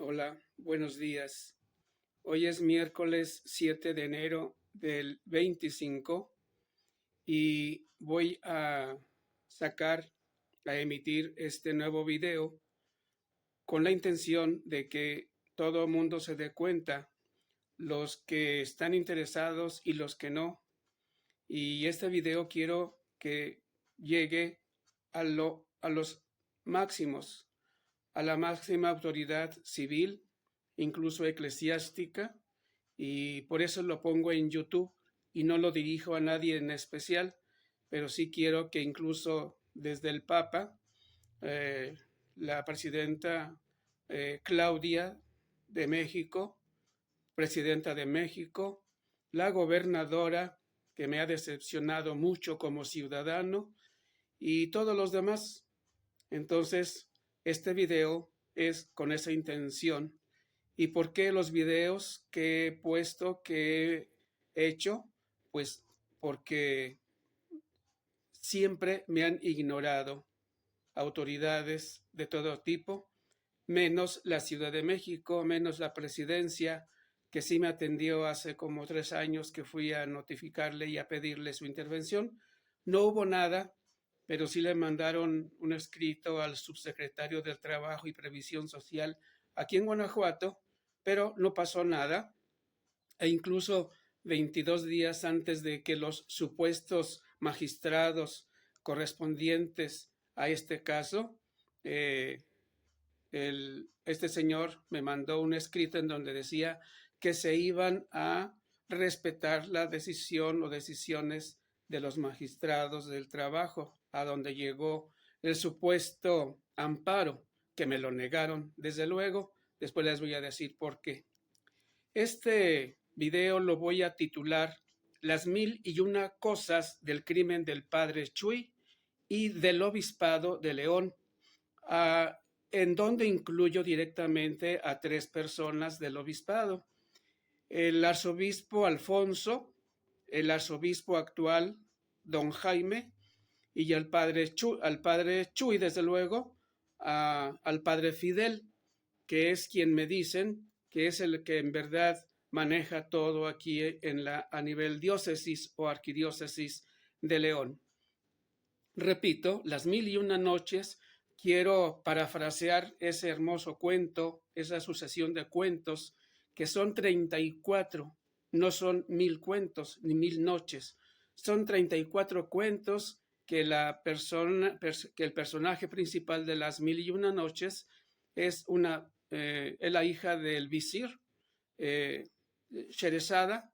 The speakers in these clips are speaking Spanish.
Hola, buenos días. Hoy es miércoles 7 de enero del 25 y voy a emitir este nuevo video con la intención de que todo el mundo se dé cuenta, los que están interesados y los que no. Y este video quiero que llegue a los máximos, a la máxima autoridad civil, incluso eclesiástica, y por eso lo pongo en YouTube y no lo dirijo a nadie en especial, pero sí quiero que incluso desde el Papa, eh, la presidenta Claudia de México, presidenta de México, la gobernadora, que me ha decepcionado mucho como ciudadano, y todos los demás. Entonces, este video es con esa intención. ¿Y por qué los videos que he puesto, que he hecho? Pues porque siempre me han ignorado autoridades de todo tipo, menos la Ciudad de México, menos la presidencia, que sí me atendió hace como 3 años que fui a notificarle y a pedirle su intervención. No hubo nada, pero sí le mandaron un escrito al subsecretario del Trabajo y Previsión Social aquí en Guanajuato, pero no pasó nada. E incluso 22 días antes de que los supuestos magistrados correspondientes a este caso, eh, este señor me mandó un escrito en donde decía que se iban a respetar la decisión o decisiones de los magistrados del trabajo, a donde llegó el supuesto amparo, que me lo negaron, desde luego. Después les voy a decir por qué. Este video lo voy a titular Las 1001 cosas del crimen del padre Chuy y del obispado de León, en donde incluyo directamente a 3 personas del obispado: el arzobispo Alfonso, el arzobispo actual, don Jaime, y al padre Chuy, desde luego, al padre Fidel, que es quien me dicen que es el que en verdad maneja todo aquí a nivel diócesis o arquidiócesis de León. Repito, Las 1001 noches. Quiero parafrasear ese hermoso cuento, esa sucesión de cuentos, que son 34, no son 1000 cuentos ni 1000 noches, son 34 cuentos que el personaje principal de Las 1001 noches es la hija del visir, Sherezada,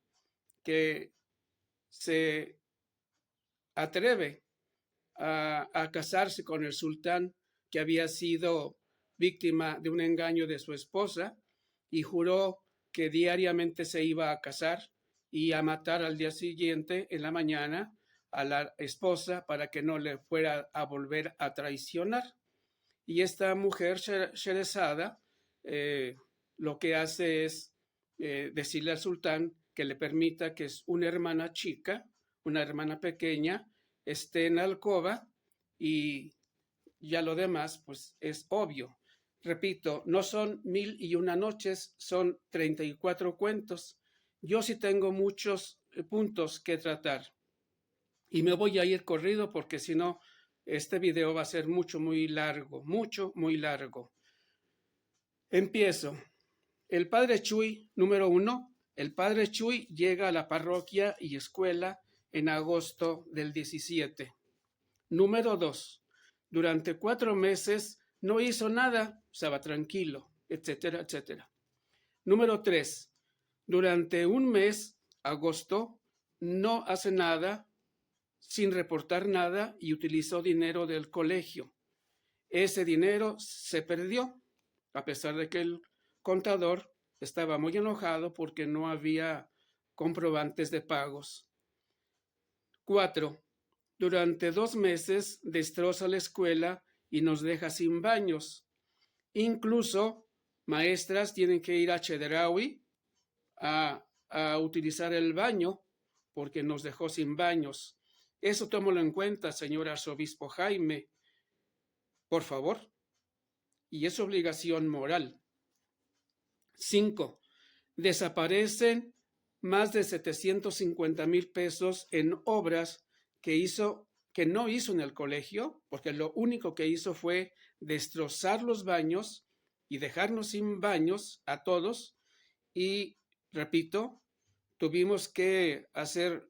que se atreve a casarse con el sultán, que había sido víctima de un engaño de su esposa, y juró que diariamente se iba a casar y a matar al día siguiente, en la mañana, a la esposa para que no le fuera a volver a traicionar. Y esta mujer, Sherezada, lo que hace es decirle al sultán que le permita que es una hermana chica, una hermana pequeña, esté en la alcoba, y ya lo demás pues es obvio. Repito, no son 1001 noches, son 34 cuentos. Yo sí tengo muchos puntos que tratar y me voy a ir corrido porque si no, este video va a ser muy largo, muy largo. Empiezo. El padre Chuy, número 1. El padre Chuy llega a la parroquia y escuela en agosto del 17. Número 2. Durante 4 meses no hizo nada, estaba tranquilo, etcétera, etcétera. Número 3. Durante un mes, agosto, no hace nada, sin reportar nada, y utilizó dinero del colegio. Ese dinero se perdió, a pesar de que el contador estaba muy enojado porque no había comprobantes de pagos. 4. Durante 2 meses destroza la escuela y nos deja sin baños. Incluso maestras tienen que ir a Chedraui a utilizar el baño porque nos dejó sin baños. Eso tómalo en cuenta, señor arzobispo Jaime, por favor. Y es obligación moral. 5. Desaparecen más de 750,000 pesos en obras que no hizo en el colegio, porque lo único que hizo fue destrozar los baños y dejarnos sin baños a todos. Y repito, tuvimos que hacer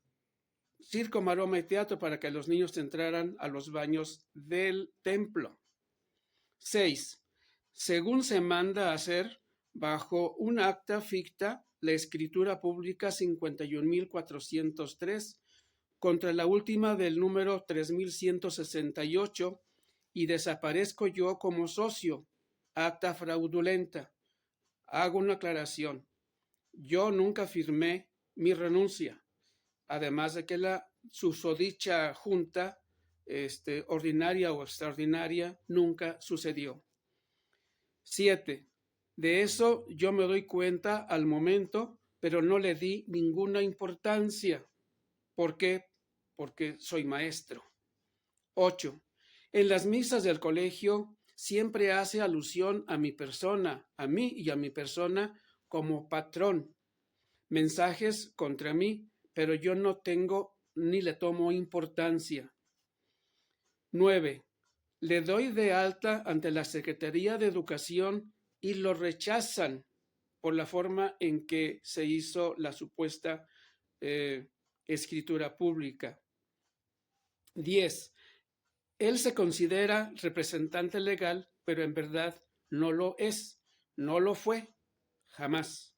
circo, maroma y teatro para que los niños entraran a los baños del templo. 6. Según se manda a hacer bajo un acta ficta la escritura pública 51,403 contra la última del número 3,168 y desaparezco yo como socio. Acta fraudulenta. Hago una aclaración. Yo nunca firmé mi renuncia, además de que la susodicha junta ordinaria o extraordinaria nunca sucedió. 7. De eso yo me doy cuenta al momento, pero no le di ninguna importancia. ¿Por qué? Porque soy maestro. 8. En las misas del colegio siempre hace alusión a mi persona, a mí y a mi persona como patrón. Mensajes contra mí, pero yo no tengo ni le tomo importancia. 9. Le doy de alta ante la Secretaría de Educación y lo rechazan por la forma en que se hizo la supuesta escritura pública. 10. Él se considera representante legal, pero en verdad no lo es, no lo fue, jamás.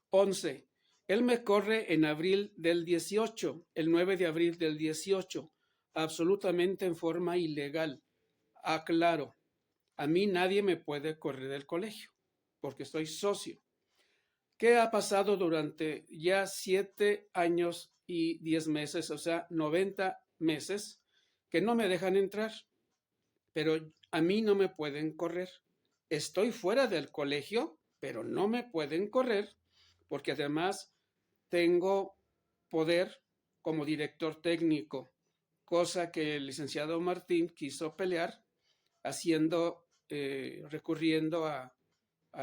11. Él me corre en abril del 18, el 9 de abril del 18, absolutamente en forma ilegal. Aclaro, a mí nadie me puede correr del colegio, porque soy socio. ¿Qué ha pasado durante ya 7 años y 10 meses, o sea, 90 meses, que no me dejan entrar? Pero a mí no me pueden correr. Estoy fuera del colegio, pero no me pueden correr, porque además tengo poder como director técnico, cosa que el licenciado Martín quiso pelear, recurriendo a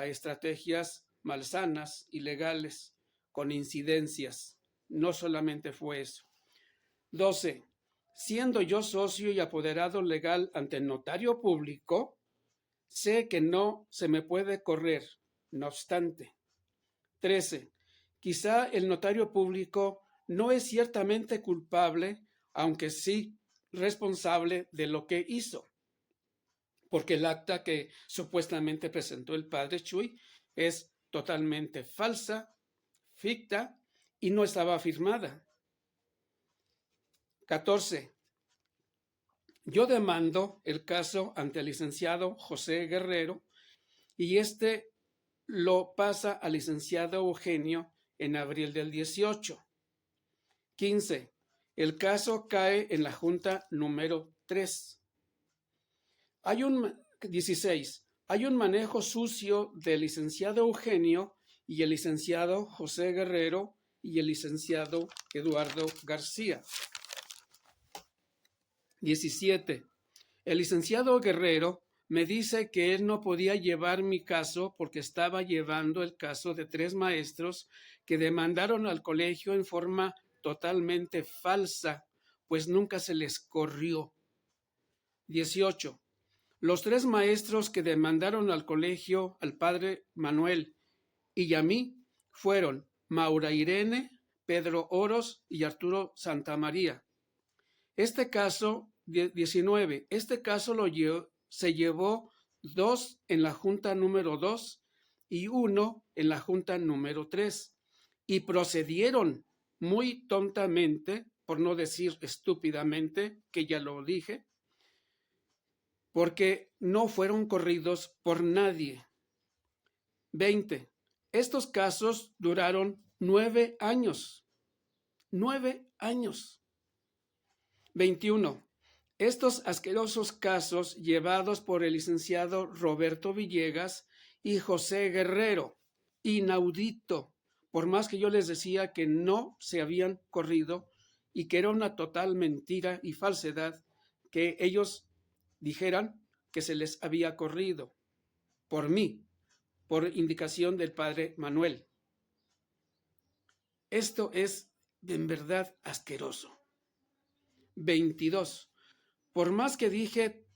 estrategias malsanas, ilegales, con incidencias. No solamente fue eso. 12. Siendo yo socio y apoderado legal ante el notario público, sé que no se me puede correr, no obstante. 13. Quizá el notario público no es ciertamente culpable, aunque sí responsable de lo que hizo, porque el acta que supuestamente presentó el padre Chuy es totalmente falsa, ficta y no estaba firmada. 14. Yo demando el caso ante el licenciado José Guerrero y lo pasa al licenciado Eugenio en abril del 18. 15. El caso cae en la junta número 3. 16. Hay un manejo sucio del licenciado Eugenio y el licenciado José Guerrero y el licenciado Eduardo García. 17. El licenciado Guerrero me dice que él no podía llevar mi caso porque estaba llevando el caso de 3 maestros que demandaron al colegio en forma totalmente falsa, pues nunca se les corrió. 18. Los 3 maestros que demandaron al colegio, al padre Manuel y a mí, fueron Maura Irene, Pedro Oros y Arturo Santamaría. Este caso, 19, se llevó 2 en la junta número 2 y 1 en la junta número 3 y procedieron muy tontamente, por no decir estúpidamente, que ya lo dije, porque no fueron corridos por nadie. 20. Estos casos duraron 9 años. 9 años. 21. Estos asquerosos casos llevados por el licenciado Roberto Villegas y José Guerrero. Inaudito. Por más que yo les decía que no se habían corrido y que era una total mentira y falsedad que ellos dijeran que se les había corrido por mí, por indicación del padre Manuel. Esto es en verdad asqueroso. 22. Por más que dije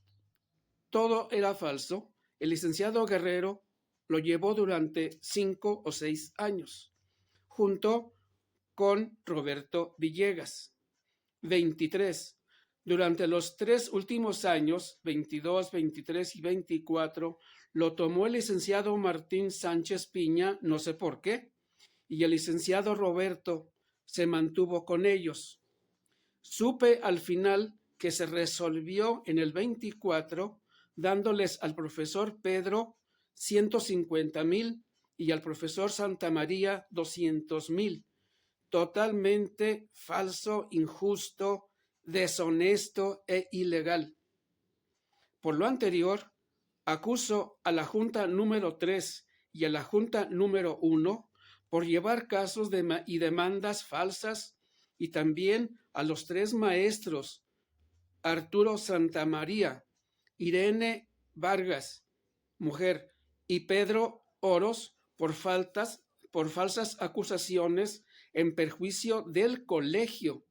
todo era falso, el licenciado Guerrero lo llevó durante 5 o 6 años, junto con Roberto Villegas. 23. Durante los 3 últimos años, 22, 23 y 24, lo tomó el licenciado Martín Sánchez Piña, no sé por qué, y el licenciado Roberto se mantuvo con ellos. Supe al final que se resolvió en el 24, dándoles al profesor Pedro 150,000 y al profesor Santamaría 200,000. Totalmente falso, injusto, deshonesto e ilegal. Por lo anterior, acuso a la Junta número 3 y a la Junta número 1 por llevar casos y demandas falsas, y también a los 3 maestros, Arturo Santamaría, Irene Vargas, mujer, y Pedro Oros, por falsas acusaciones en perjuicio del colegio.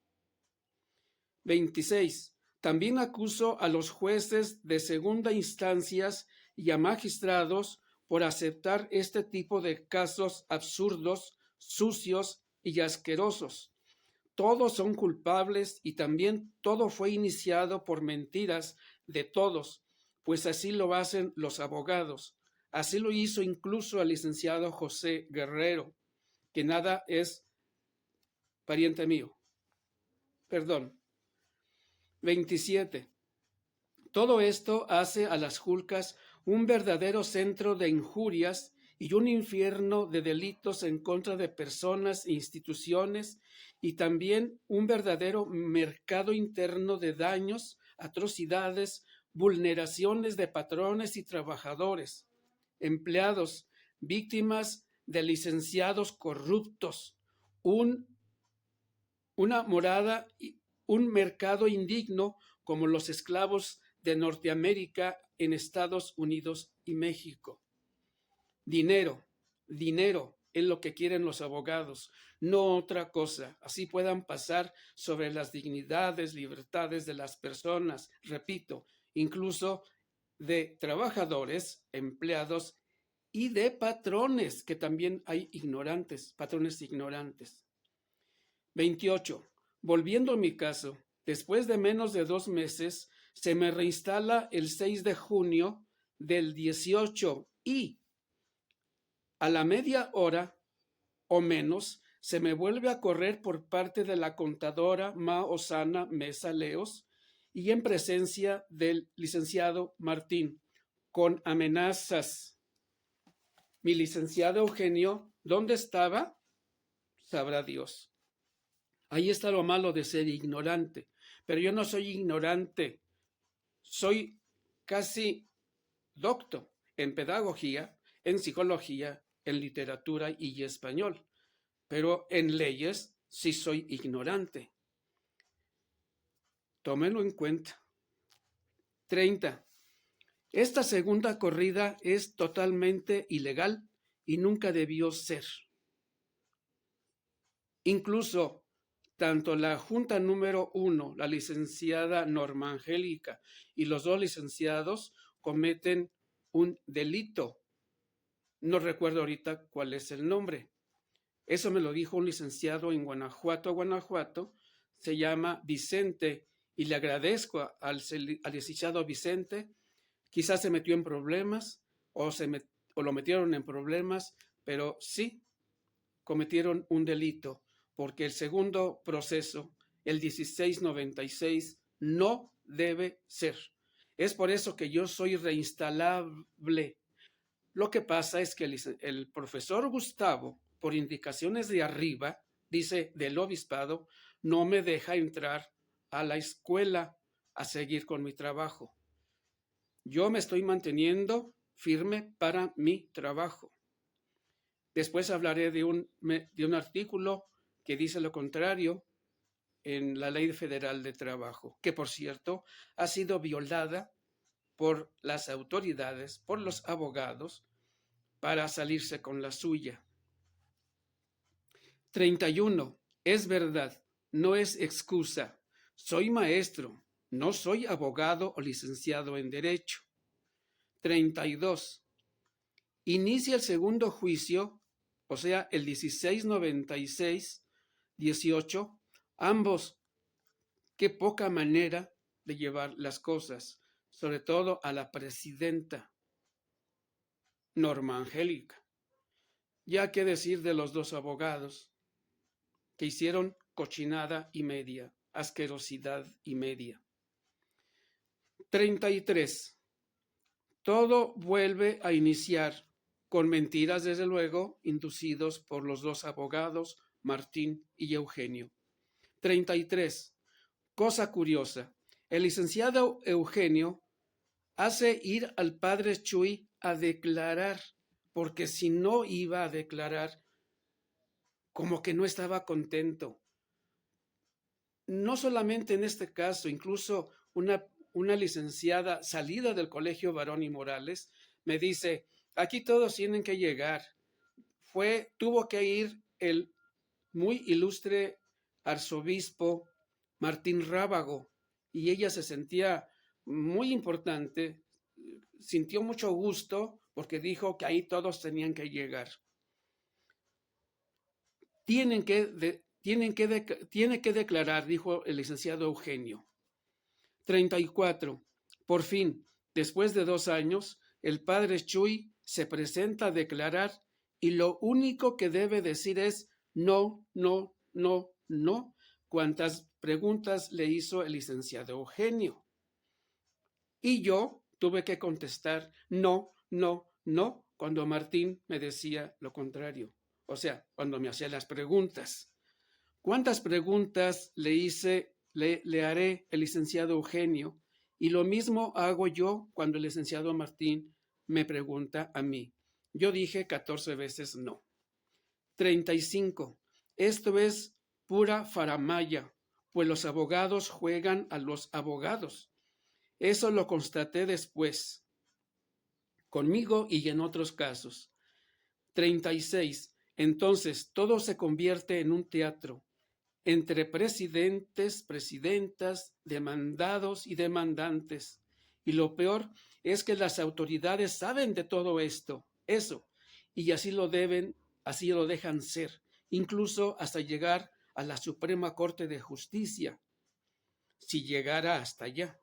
26. También acuso a los jueces de segunda instancias y a magistrados por aceptar este tipo de casos absurdos, sucios y asquerosos. Todos son culpables y también todo fue iniciado por mentiras de todos, pues así lo hacen los abogados. Así lo hizo incluso el licenciado José Guerrero, que nada es pariente mío. Perdón. 27. Todo esto hace a las Julcas un verdadero centro de injurias y un infierno de delitos en contra de personas e instituciones, y también un verdadero mercado interno de daños, atrocidades, vulneraciones de patrones y trabajadores, empleados, víctimas de licenciados corruptos, una morada, un mercado indigno como los esclavos de Norteamérica en Estados Unidos y México. Dinero es lo que quieren los abogados, no otra cosa. Así puedan pasar sobre las dignidades, libertades de las personas, repito, incluso de trabajadores, empleados y de patrones, que también hay ignorantes, patrones ignorantes. 28. Volviendo a mi caso, después de menos de 2 meses, se me reinstala el 6 de junio del 18 y a la media hora o menos se me vuelve a correr por parte de la contadora Ma Osana Mesa Leos y en presencia del licenciado Martín, con amenazas. Mi licenciado Eugenio, ¿dónde estaba? Sabrá Dios. Ahí está lo malo de ser ignorante, pero yo no soy ignorante, soy casi doctor en pedagogía, en psicología, en literatura y español, pero en leyes sí soy ignorante. Tómenlo en cuenta. 30. Esta segunda corrida es totalmente ilegal y nunca debió ser. Incluso tanto la Junta número 1, la licenciada Norma Angélica, y los 2 licenciados cometen un delito. No recuerdo ahorita cuál es el nombre. Eso me lo dijo un licenciado en Guanajuato, se llama Vicente, y le agradezco al licenciado Vicente. Quizás se metió en problemas o lo metieron en problemas, pero sí cometieron un delito, porque el segundo proceso, el 1696, no debe ser. Es por eso que yo soy reinstalable. Lo que pasa es que el profesor Gustavo, por indicaciones de arriba, dice del obispado, no me deja entrar a la escuela a seguir con mi trabajo. Yo me estoy manteniendo firme para mi trabajo. Después hablaré de un artículo que dice lo contrario en la Ley Federal de Trabajo, que por cierto ha sido violada por las autoridades, por los abogados, para salirse con la suya. 31. Es verdad, no es excusa. Soy maestro, no soy abogado o licenciado en Derecho. 32. Inicia el segundo juicio, o sea, el 1696-18, ambos, qué poca manera de llevar las cosas, sobre todo a la presidenta Norma Angélica. Ya qué decir de los dos abogados que hicieron cochinada y media, asquerosidad y media. 33. Todo vuelve a iniciar con mentiras, desde luego, inducidos por los dos abogados, Martín y Eugenio. 33. Cosa curiosa, el licenciado Eugenio hace ir al padre Chuy a declarar, porque si no iba a declarar, como que no estaba contento. No solamente en este caso, incluso una licenciada salida del Colegio Barón y Morales me dice, aquí todos tienen que llegar. Tuvo que ir el muy ilustre arzobispo Martín Rábago, y ella se sentía muy importante, sintió mucho gusto porque dijo que ahí todos tenían que llegar. Tiene que declarar, dijo el licenciado Eugenio. 34. Por fin, después de 2 años, el padre Chuy se presenta a declarar y lo único que debe decir es no, no, no, no, cuantas preguntas le hizo el licenciado Eugenio. Y yo tuve que contestar no, no, no, cuando Martín me decía lo contrario. O sea, cuando me hacía las preguntas. ¿Cuántas preguntas le haré el licenciado Eugenio? Y lo mismo hago yo cuando el licenciado Martín me pregunta a mí. Yo dije 14 veces no. 35. Esto es pura faramaya, pues los abogados juegan a los abogados. Eso lo constaté después, conmigo y en otros casos. 36. Entonces todo se convierte en un teatro, entre presidentes, presidentas, demandados y demandantes. Y lo peor es que las autoridades saben de todo eso, y así lo dejan ser, incluso hasta llegar a la Suprema Corte de Justicia, si llegara hasta allá.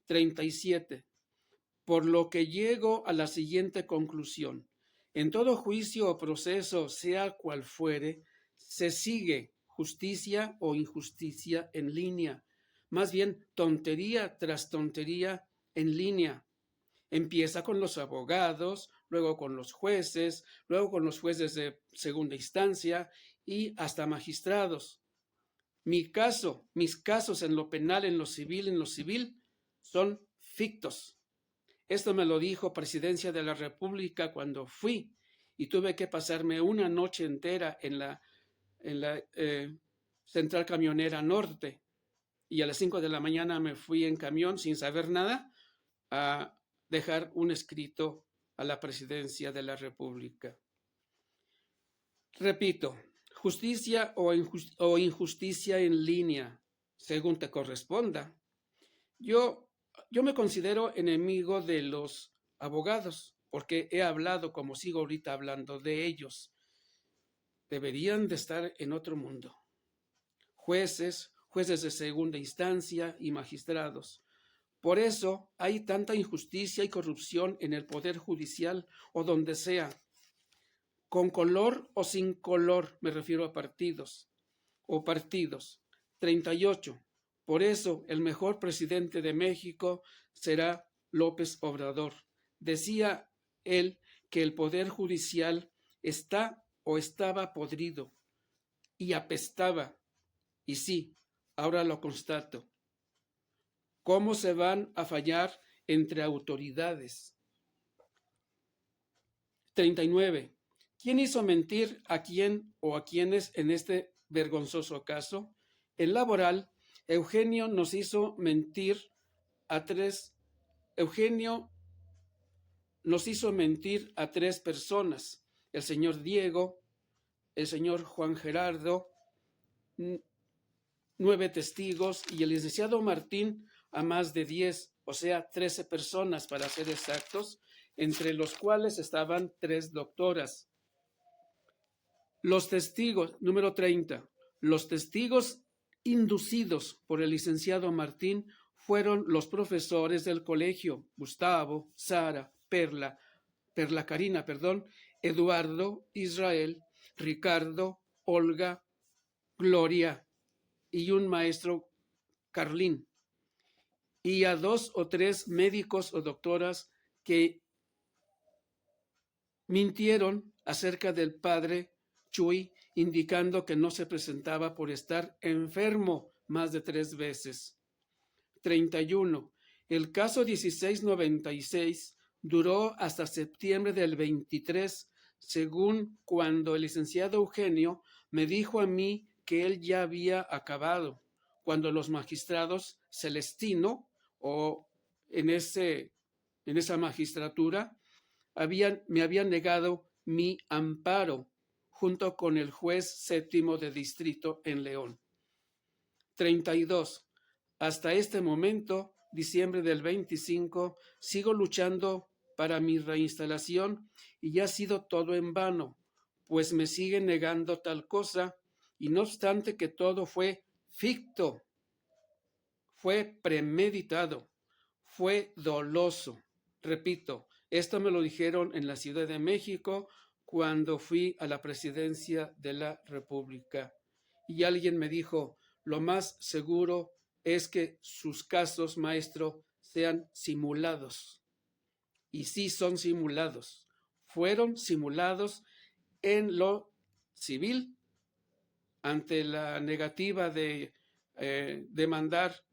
37. Por lo que llego a la siguiente conclusión. En todo juicio o proceso, sea cual fuere, se sigue justicia o injusticia en línea, más bien tontería tras tontería en línea. Empieza con los abogados, luego con los jueces, luego con los jueces de segunda instancia y hasta magistrados. Mis casos en lo penal, en lo civil, son fictos. Esto me lo dijo Presidencia de la República cuando fui y tuve que pasarme una noche entera en la Central Camionera Norte, y a las 5 de la mañana me fui en camión sin saber nada a dejar un escrito a la Presidencia de la República. Repito, justicia o injusticia en línea, según te corresponda. Yo me considero enemigo de los abogados porque he hablado, como sigo ahorita hablando, de ellos. Deberían de estar en otro mundo. Jueces de segunda instancia y magistrados. Por eso hay tanta injusticia y corrupción en el Poder Judicial o donde sea. Con color o sin color, me refiero a partidos. 38. Por eso el mejor presidente de México será López Obrador. Decía él que el Poder Judicial está o estaba podrido y apestaba. Y sí, ahora lo constato. ¿Cómo se van a fallar entre autoridades? 39. ¿Quién hizo mentir a quién o a quiénes en este vergonzoso caso? En laboral, Eugenio nos hizo mentir a 3. Eugenio nos hizo mentir a 3 personas, el señor Diego, el señor Juan Gerardo, 9 testigos, y el licenciado Martín a más de 10, o sea, 13 personas para ser exactos, entre los cuales estaban 3 doctoras. Los testigos, número 30, los testigos inducidos por el licenciado Martín fueron los profesores del colegio, Gustavo, Sara, Perla Karina, Eduardo, Israel, Ricardo, Olga, Gloria y un maestro, Carlín, y a 2 o 3 médicos o doctoras que mintieron acerca del padre Chuy, indicando que no se presentaba por estar enfermo más de 3 veces. 31. El caso 1696 duró hasta septiembre del 23, según cuando el licenciado Eugenio me dijo a mí que él ya había acabado, cuando los magistrados Celestino, o en esa magistratura, me habían negado mi amparo, junto con el juez séptimo de distrito en León. 32. Hasta este momento, diciembre del 25, sigo luchando para mi reinstalación y ya ha sido todo en vano, pues me siguen negando tal cosa, y no obstante que todo fue ficto, fue premeditado, fue doloso. Repito, esto me lo dijeron en la Ciudad de México cuando fui a la presidencia de la República. Y alguien me dijo, lo más seguro es que sus casos, maestro, sean simulados. Y sí son simulados. Fueron simulados en lo civil ante la negativa de demandar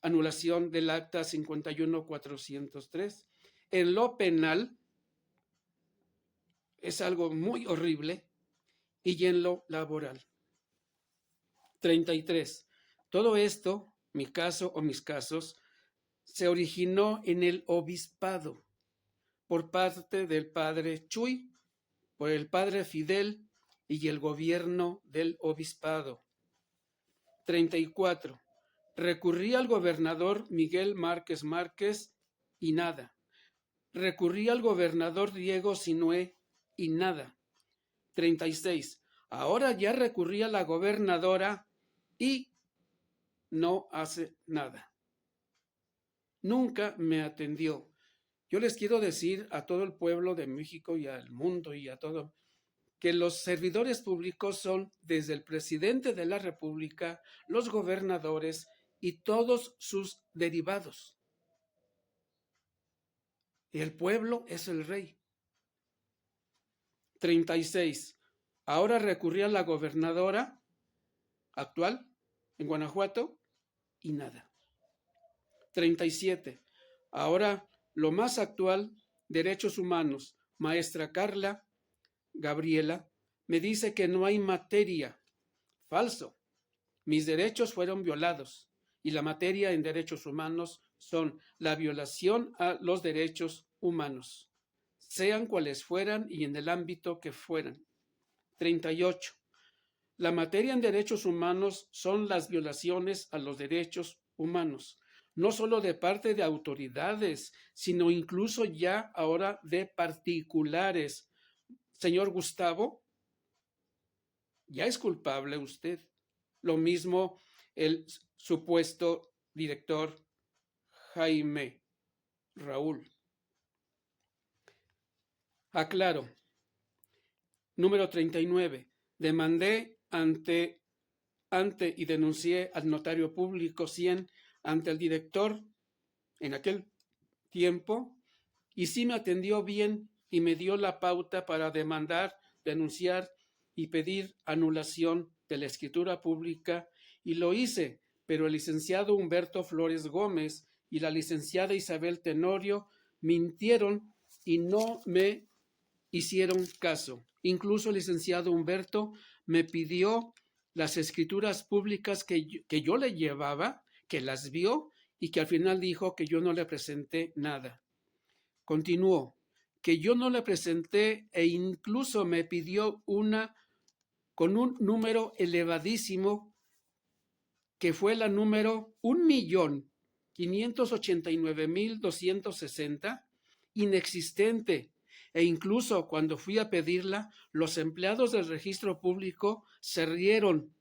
anulación del acta 51.403. En lo penal es algo muy horrible, y en lo laboral. 33. Todo esto, mi caso o mis casos, se originó en el obispado por parte del padre Chuy, por el padre Fidel y el gobierno del obispado. 34. Recurrí al gobernador Miguel Márquez Márquez y nada. Recurrí al gobernador Diego Sinué y nada. 36. Ahora ya recurrí a la gobernadora y no hace nada. Nunca me atendió. Yo les quiero decir a todo el pueblo de México y al mundo y a todo, que los servidores públicos son desde el presidente de la República, los gobernadores y todos sus derivados. Y el pueblo es el rey. 36. Ahora recurrí a la gobernadora actual en Guanajuato y nada. 37. Ahora lo más actual, derechos humanos, maestra Carla Gabriela, me dice que no hay materia. Falso. Mis derechos fueron violados y la materia en derechos humanos son la violación a los derechos humanos, sean cuales fueran y en el ámbito que fueran. 38. La materia en derechos humanos son las violaciones a los derechos humanos, no solo de parte de autoridades, sino incluso ya ahora de particulares. Señor Gustavo, ya es culpable usted. Lo mismo el supuesto director Jaime Raúl. Aclaro. Número 39. Demandé ante y denuncié al notario público 100 ante el director en aquel tiempo, y sí me atendió bien y me dio la pauta para demandar, denunciar y pedir anulación de la escritura pública, y lo hice, pero el licenciado Humberto Flores Gómez y la licenciada Isabel Tenorio mintieron y no me hicieron caso. Incluso el licenciado Humberto me pidió las escrituras públicas que yo le llevaba, que las vio y que al final dijo que yo no le presenté nada. Continuó, que yo no le presenté e incluso me pidió una con un número elevadísimo que fue la número 1.589.260, inexistente, e incluso cuando fui a pedirla, los empleados del registro público se rieron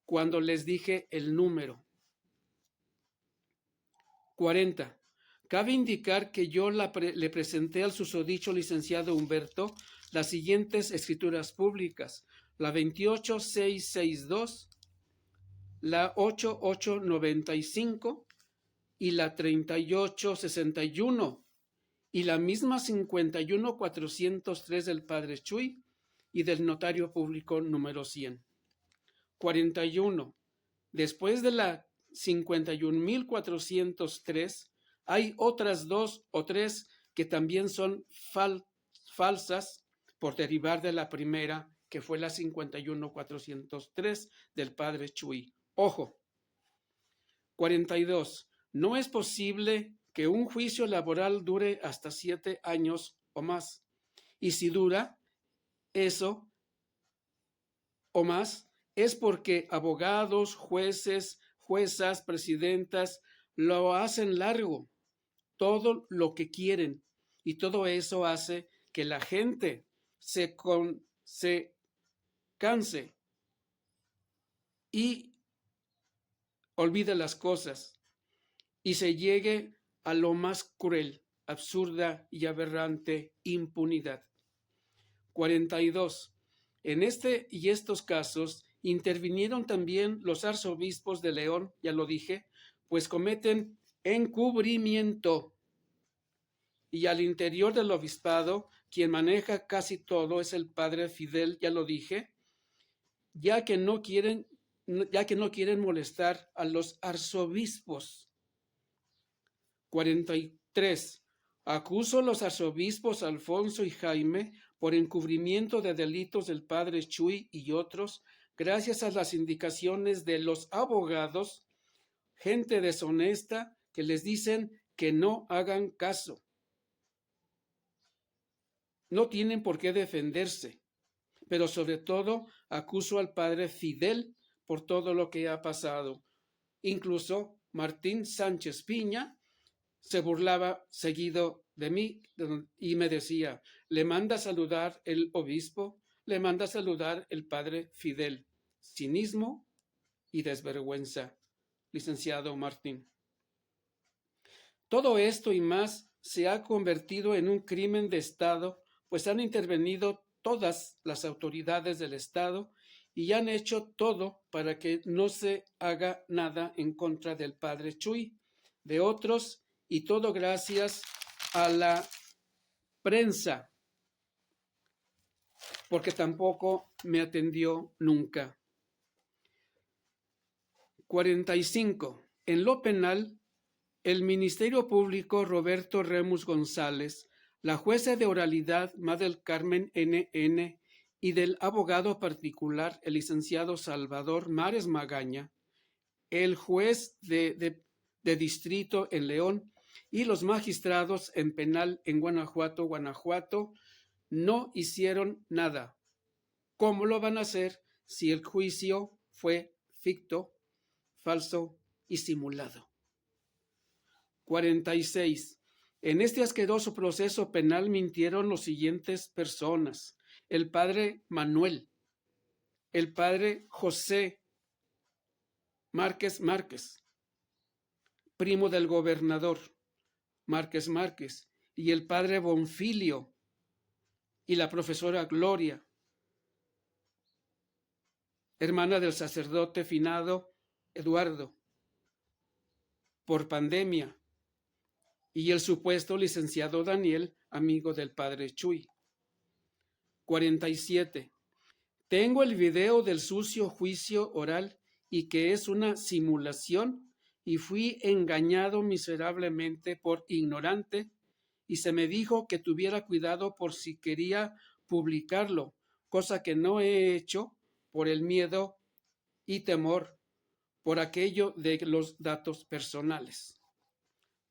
cuando les dije el número. 40. Cabe indicar que yo le presenté al susodicho licenciado Humberto las siguientes escrituras públicas: la 28662, la 8895 y la 3861, y la misma 51403 del padre Chuy y del notario público número 100. 41. Después de la 51.403, hay otras 2 o 3 que también son falsas por derivar de la primera, que fue la 51.403 del padre Chuy. Ojo. 42. No es posible que un juicio laboral dure hasta 7 años o más. Y si dura eso o más, es porque abogados, jueces, juezas, presidentas lo hacen largo, todo lo que quieren, y todo eso hace que la gente se canse y olvide las cosas y se llegue a lo más cruel, absurda y aberrante impunidad. 42. En este y estos casos intervinieron también los arzobispos de León, ya lo dije, pues cometen encubrimiento. Y al interior del obispado, quien maneja casi todo es el padre Fidel, ya lo dije, ya que no quieren molestar a los arzobispos. 43. Acuso a los arzobispos Alfonso y Jaime por encubrimiento de delitos del padre Chuy y otros, gracias a las indicaciones de los abogados, gente deshonesta que les dicen que no hagan caso. No tienen por qué defenderse, pero sobre todo acuso al padre Fidel por todo lo que ha pasado. Incluso Martín Sánchez Piña se burlaba seguido de mí y me decía, le manda saludar el obispo, le manda saludar el padre Fidel. Cinismo y desvergüenza, licenciado Martín. Todo esto y más se ha convertido en un crimen de Estado, pues han intervenido todas las autoridades del Estado y han hecho todo para que no se haga nada en contra del padre Chuy, de otros, y todo gracias a la prensa, porque tampoco me atendió nunca. 45. En lo penal, el Ministerio Público Roberto Remus González, la jueza de oralidad Madel Carmen N.N. y del abogado particular el licenciado Salvador Mares Magaña, el juez de distrito en León y los magistrados en penal en Guanajuato, no hicieron nada. ¿Cómo lo van a hacer si el juicio fue ficto, falso y simulado? 46. En este asqueroso proceso penal mintieron los siguientes personas: el padre Manuel, el padre José Márquez, primo del gobernador Márquez, y el padre Bonfilio y la profesora Gloria, hermana del sacerdote finado Eduardo, por pandemia, y el supuesto licenciado Daniel, amigo del padre Chuy. 47. Tengo el video del sucio juicio oral y que es una simulación, y fui engañado miserablemente por ignorante, y se me dijo que tuviera cuidado por si quería publicarlo, cosa que no he hecho por el miedo y temor por aquello de los datos personales.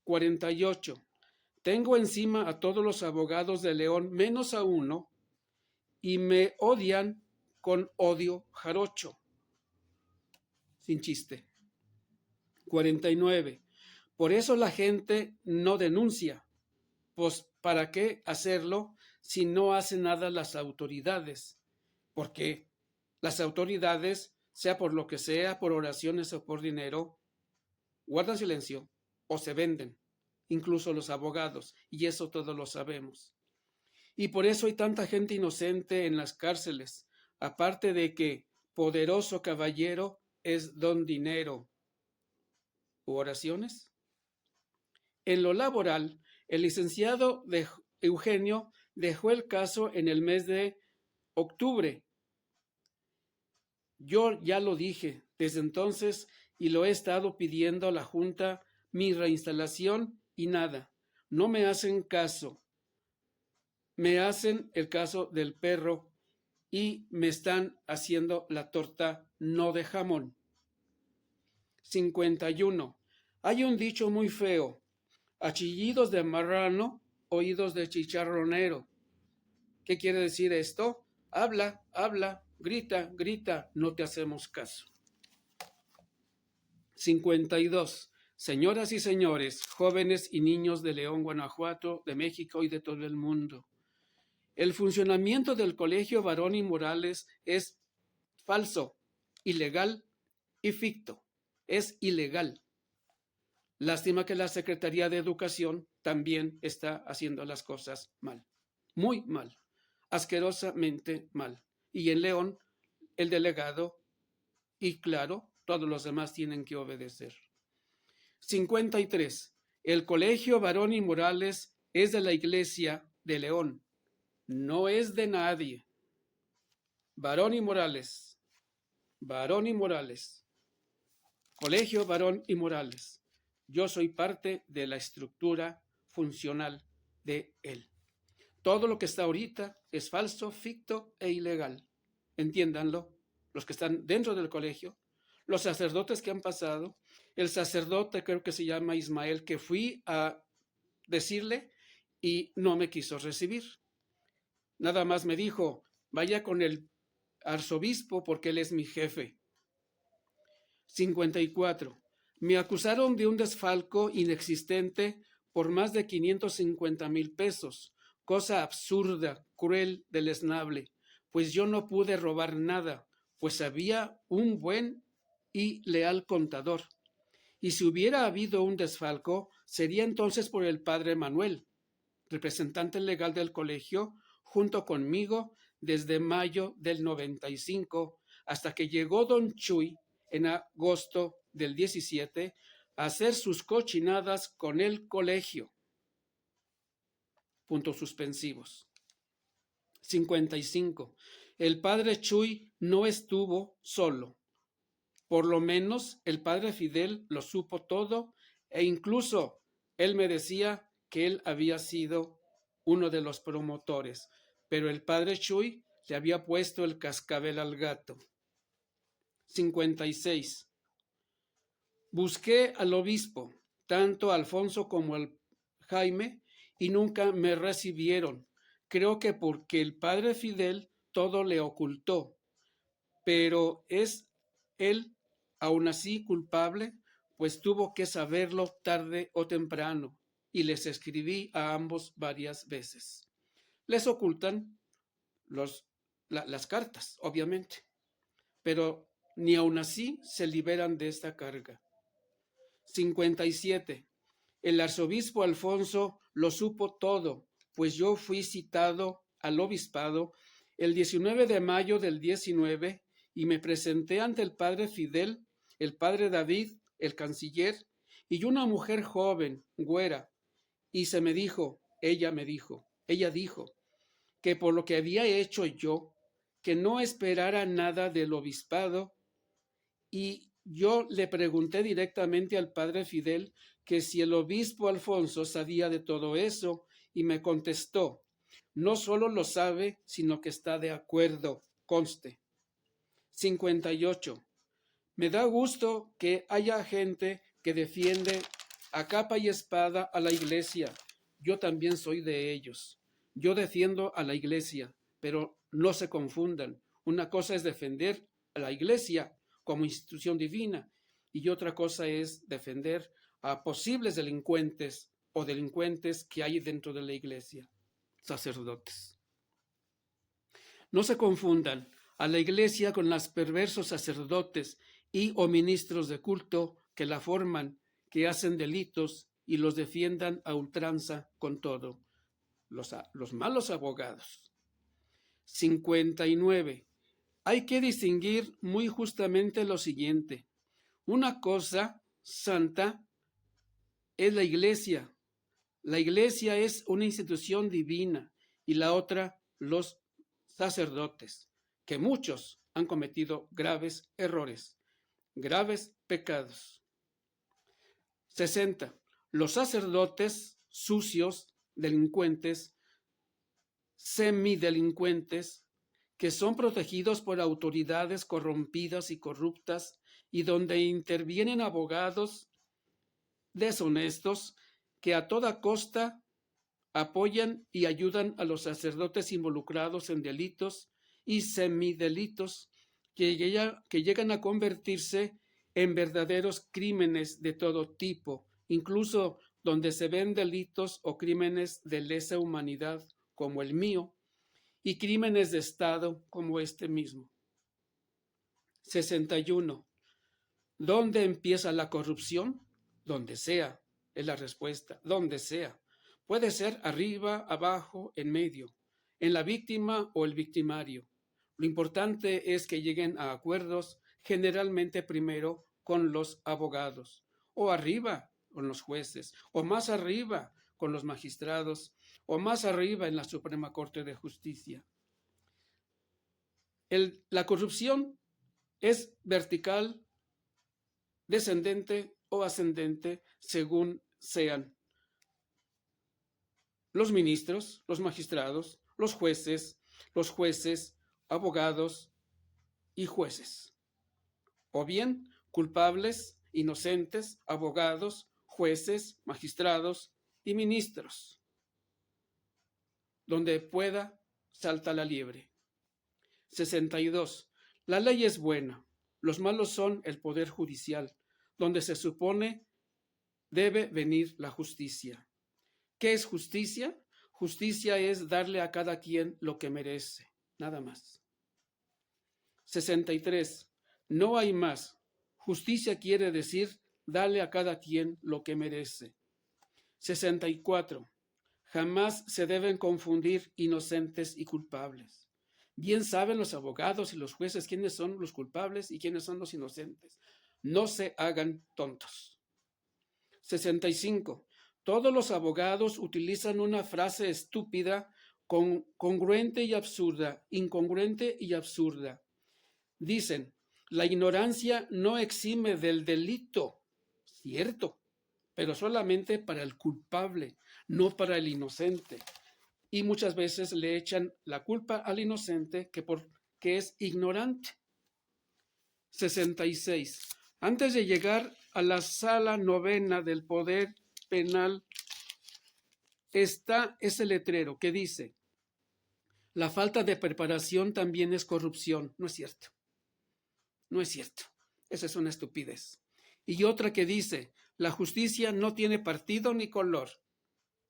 48. Tengo encima a todos los abogados de León, menos a uno, y me odian con odio jarocho. Sin chiste. 49. Por eso la gente no denuncia. Pues, ¿para qué hacerlo si no hacen nada las autoridades? Porque las autoridades, sea por lo que sea, por oraciones o por dinero, guardan silencio o se venden, incluso los abogados, y eso todos lo sabemos. Y por eso hay tanta gente inocente en las cárceles, aparte de que poderoso caballero es don dinero. ¿U oraciones? En lo laboral, el licenciado Eugenio dejó el caso en el mes de octubre. Yo ya lo dije desde entonces y lo he estado pidiendo a la Junta mi reinstalación y nada. No me hacen caso. Me hacen el caso del perro y me están haciendo la torta no de jamón. 51. Hay un dicho muy feo. A chillidos de marrano, oídos de chicharronero. ¿Qué quiere decir esto? Habla, habla, grita, grita, no te hacemos caso. 52. Señoras y señores, jóvenes y niños de León, Guanajuato, de México y de todo el mundo. El funcionamiento del Colegio Barón y Morales es falso, ilegal y ficto. Es ilegal. Lástima que la Secretaría de Educación también está haciendo las cosas mal. Muy mal. Asquerosamente mal. Y en León, el delegado y, claro, todos los demás tienen que obedecer. 53. El Colegio Barón y Morales es de la Iglesia de León. No es de nadie. Barón y Morales. Barón y Morales. Colegio Barón y Morales. Yo soy parte de la estructura funcional de él. Todo lo que está ahorita es falso, ficto e ilegal. Entiéndanlo, los que están dentro del colegio, los sacerdotes que han pasado, el sacerdote creo que se llama Ismael, que fui a decirle y no me quiso recibir. Nada más me dijo, vaya con el arzobispo porque él es mi jefe. 54. Me acusaron de un desfalco inexistente por más de 550,000 pesos, cosa absurda, cruel, deleznable, pues yo no pude robar nada, pues había un buen y leal contador. Y si hubiera habido un desfalco, sería entonces por el padre Manuel, representante legal del colegio, junto conmigo desde mayo del 95, hasta que llegó don Chuy en agosto del 17 a hacer sus cochinadas con el colegio. Puntos suspensivos. 55. El padre Chuy no estuvo solo. Por lo menos el padre Fidel lo supo todo e incluso él me decía que él había sido uno de los promotores, pero el padre Chuy le había puesto el cascabel al gato. 56. Busqué al obispo, tanto a Alfonso como al Jaime, y nunca me recibieron. Creo que porque el padre Fidel todo le ocultó, pero ¿es él aún así culpable? Pues tuvo que saberlo tarde o temprano, y les escribí a ambos varias veces. Les ocultan las cartas, obviamente, pero ni aún así se liberan de esta carga. 57. El arzobispo Alfonso lo supo todo, pues yo fui citado al obispado el 19 de mayo del 19 y me presenté ante el padre Fidel, el padre David, el canciller, y una mujer joven, güera, y ella dijo, que por lo que había hecho yo, que no esperara nada del obispado, y yo le pregunté directamente al padre Fidel que si el obispo Alfonso sabía de todo eso y me contestó, no solo lo sabe, sino que está de acuerdo, conste. 58. Me da gusto que haya gente que defiende a capa y espada a la iglesia, yo también soy de ellos. Yo defiendo a la iglesia, pero no se confundan. Una cosa es defender a la iglesia como institución divina y otra cosa es defender a posibles delincuentes o delincuentes que hay dentro de la iglesia, sacerdotes. No se confundan a la iglesia con los perversos sacerdotes y o ministros de culto que la forman, que hacen delitos y los defiendan a ultranza con todo. Los malos abogados. 59. Hay que distinguir muy justamente lo siguiente. Una cosa santa es la iglesia. La iglesia es una institución divina y la otra los sacerdotes, que muchos han cometido graves errores, graves pecados. 60. Los sacerdotes sucios, delincuentes, semidelincuentes, que son protegidos por autoridades corrompidas y corruptas y donde intervienen abogados deshonestos que a toda costa apoyan y ayudan a los sacerdotes involucrados en delitos y semidelitos que llegan a convertirse en verdaderos crímenes de todo tipo, incluso donde se ven delitos o crímenes de lesa humanidad como el mío y crímenes de Estado como este mismo. 61. ¿Dónde empieza la corrupción? Donde sea, es la respuesta, donde sea. Puede ser arriba, abajo, en medio, en la víctima o el victimario. Lo importante es que lleguen a acuerdos, generalmente primero con los abogados, o arriba con los jueces, o más arriba con los magistrados, o más arriba en la Suprema Corte de Justicia. La corrupción es vertical, descendente o ascendente según sean los ministros, los magistrados, los jueces, abogados y jueces. O bien culpables, inocentes, abogados, jueces, magistrados y ministros. Donde pueda, salta la liebre. 62. La ley es buena. Los malos son el poder judicial, donde se supone debe venir la justicia. ¿Qué es justicia? Justicia es darle a cada quien lo que merece, nada más. 63. No hay más. Justicia quiere decir darle a cada quien lo que merece. 64. Jamás se deben confundir inocentes y culpables. Bien saben los abogados y los jueces quiénes son los culpables y quiénes son los inocentes. No se hagan tontos. 65. Todos los abogados utilizan una frase estúpida, congruente y absurda, incongruente y absurda. Dicen, la ignorancia no exime del delito, cierto, pero solamente para el culpable, no para el inocente. Y muchas veces le echan la culpa al inocente que es ignorante. 66. Antes de llegar a la sala novena del Poder Penal está ese letrero que dice, la falta de preparación también es corrupción. No es cierto. No es cierto. Esa es una estupidez. Y otra que dice, la justicia no tiene partido ni color.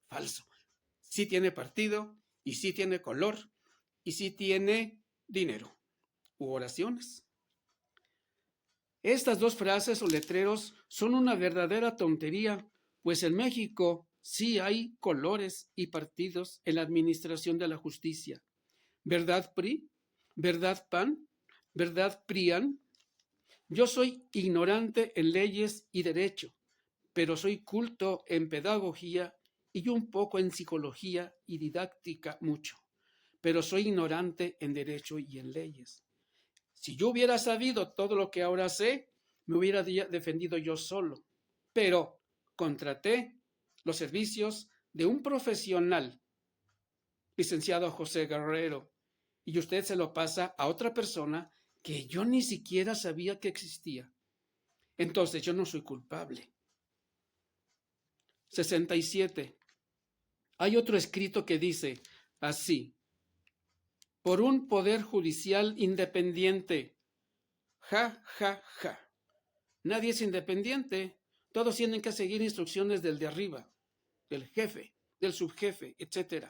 Falso. Sí tiene partido y sí tiene color y sí tiene dinero u oraciones. Estas dos frases o letreros son una verdadera tontería, pues en México sí hay colores y partidos en la administración de la justicia. ¿Verdad, PRI? ¿Verdad, PAN? ¿Verdad, PRIAN? Yo soy ignorante en leyes y derecho, pero soy culto en pedagogía y un poco en psicología y didáctica mucho, pero soy ignorante en derecho y en leyes. Si yo hubiera sabido todo lo que ahora sé, me hubiera defendido yo solo, pero contraté los servicios de un profesional, licenciado José Guerrero, y usted se lo pasa a otra persona que yo ni siquiera sabía que existía. Entonces yo no soy culpable. 67. Hay otro escrito que dice así: por un poder judicial independiente. Ja, ja, ja. Nadie es independiente. Todos tienen que seguir instrucciones del de arriba, del jefe, del subjefe, etc.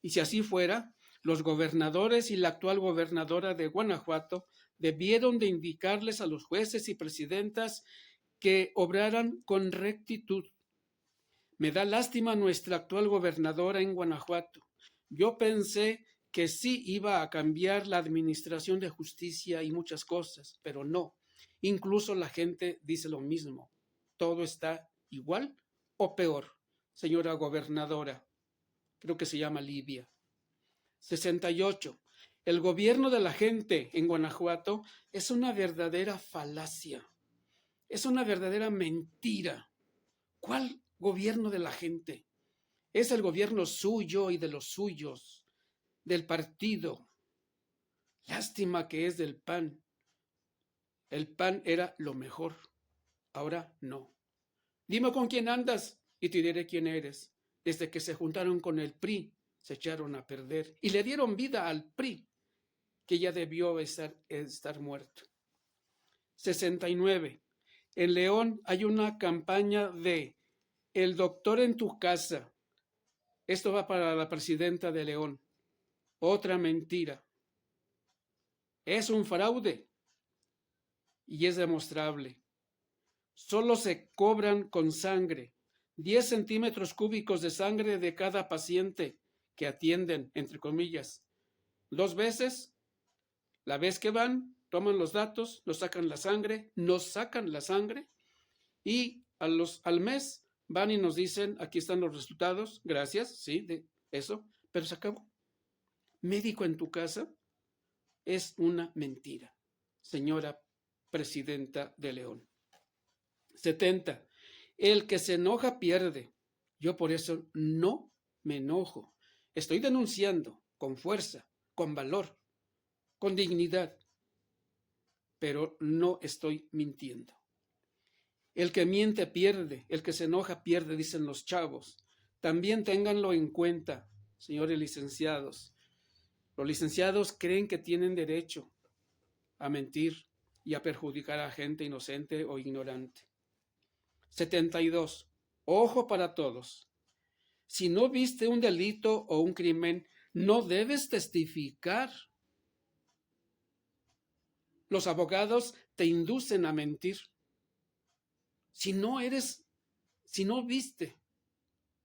Y si así fuera, los gobernadores y la actual gobernadora de Guanajuato debieron de indicarles a los jueces y presidentas que obraran con rectitud. Me da lástima nuestra actual gobernadora en Guanajuato. Yo pensé que sí iba a cambiar la administración de justicia y muchas cosas, pero no. Incluso la gente dice lo mismo. Todo está igual o peor, señora gobernadora. Creo que se llama Lidia. 68. El gobierno de la gente en Guanajuato es una verdadera falacia. Es una verdadera mentira. ¿Cuál gobierno de la gente? Es el gobierno suyo y de los suyos, del partido. Lástima que es del PAN. El PAN era lo mejor. Ahora no. Dime con quién andas y te diré quién eres. Desde que se juntaron con el PRI, se echaron a perder y le dieron vida al PRI, que ya debió estar muerto. 69. En León hay una campaña de El doctor en tu casa. Esto va para la presidenta de León. Otra mentira. Es un fraude y es demostrable. Solo se cobran con sangre 10 centímetros cúbicos de sangre de cada paciente que atienden, entre comillas, 2 veces. La vez que van, toman los datos, nos sacan la sangre y al mes van y nos dicen, aquí están los resultados, gracias, sí, de eso, pero se acabó. Médico en tu casa es una mentira, señora presidenta de León. 70. El que se enoja pierde. Yo por eso no me enojo. Estoy denunciando con fuerza, con valor, con dignidad, pero no estoy mintiendo. El que miente pierde, el que se enoja pierde, dicen los chavos. También ténganlo en cuenta, señores licenciados. Los licenciados creen que tienen derecho a mentir y a perjudicar a gente inocente o ignorante. 72. Ojo para todos. Si no viste un delito o un crimen, no debes testificar. Los abogados te inducen a mentir. Si no viste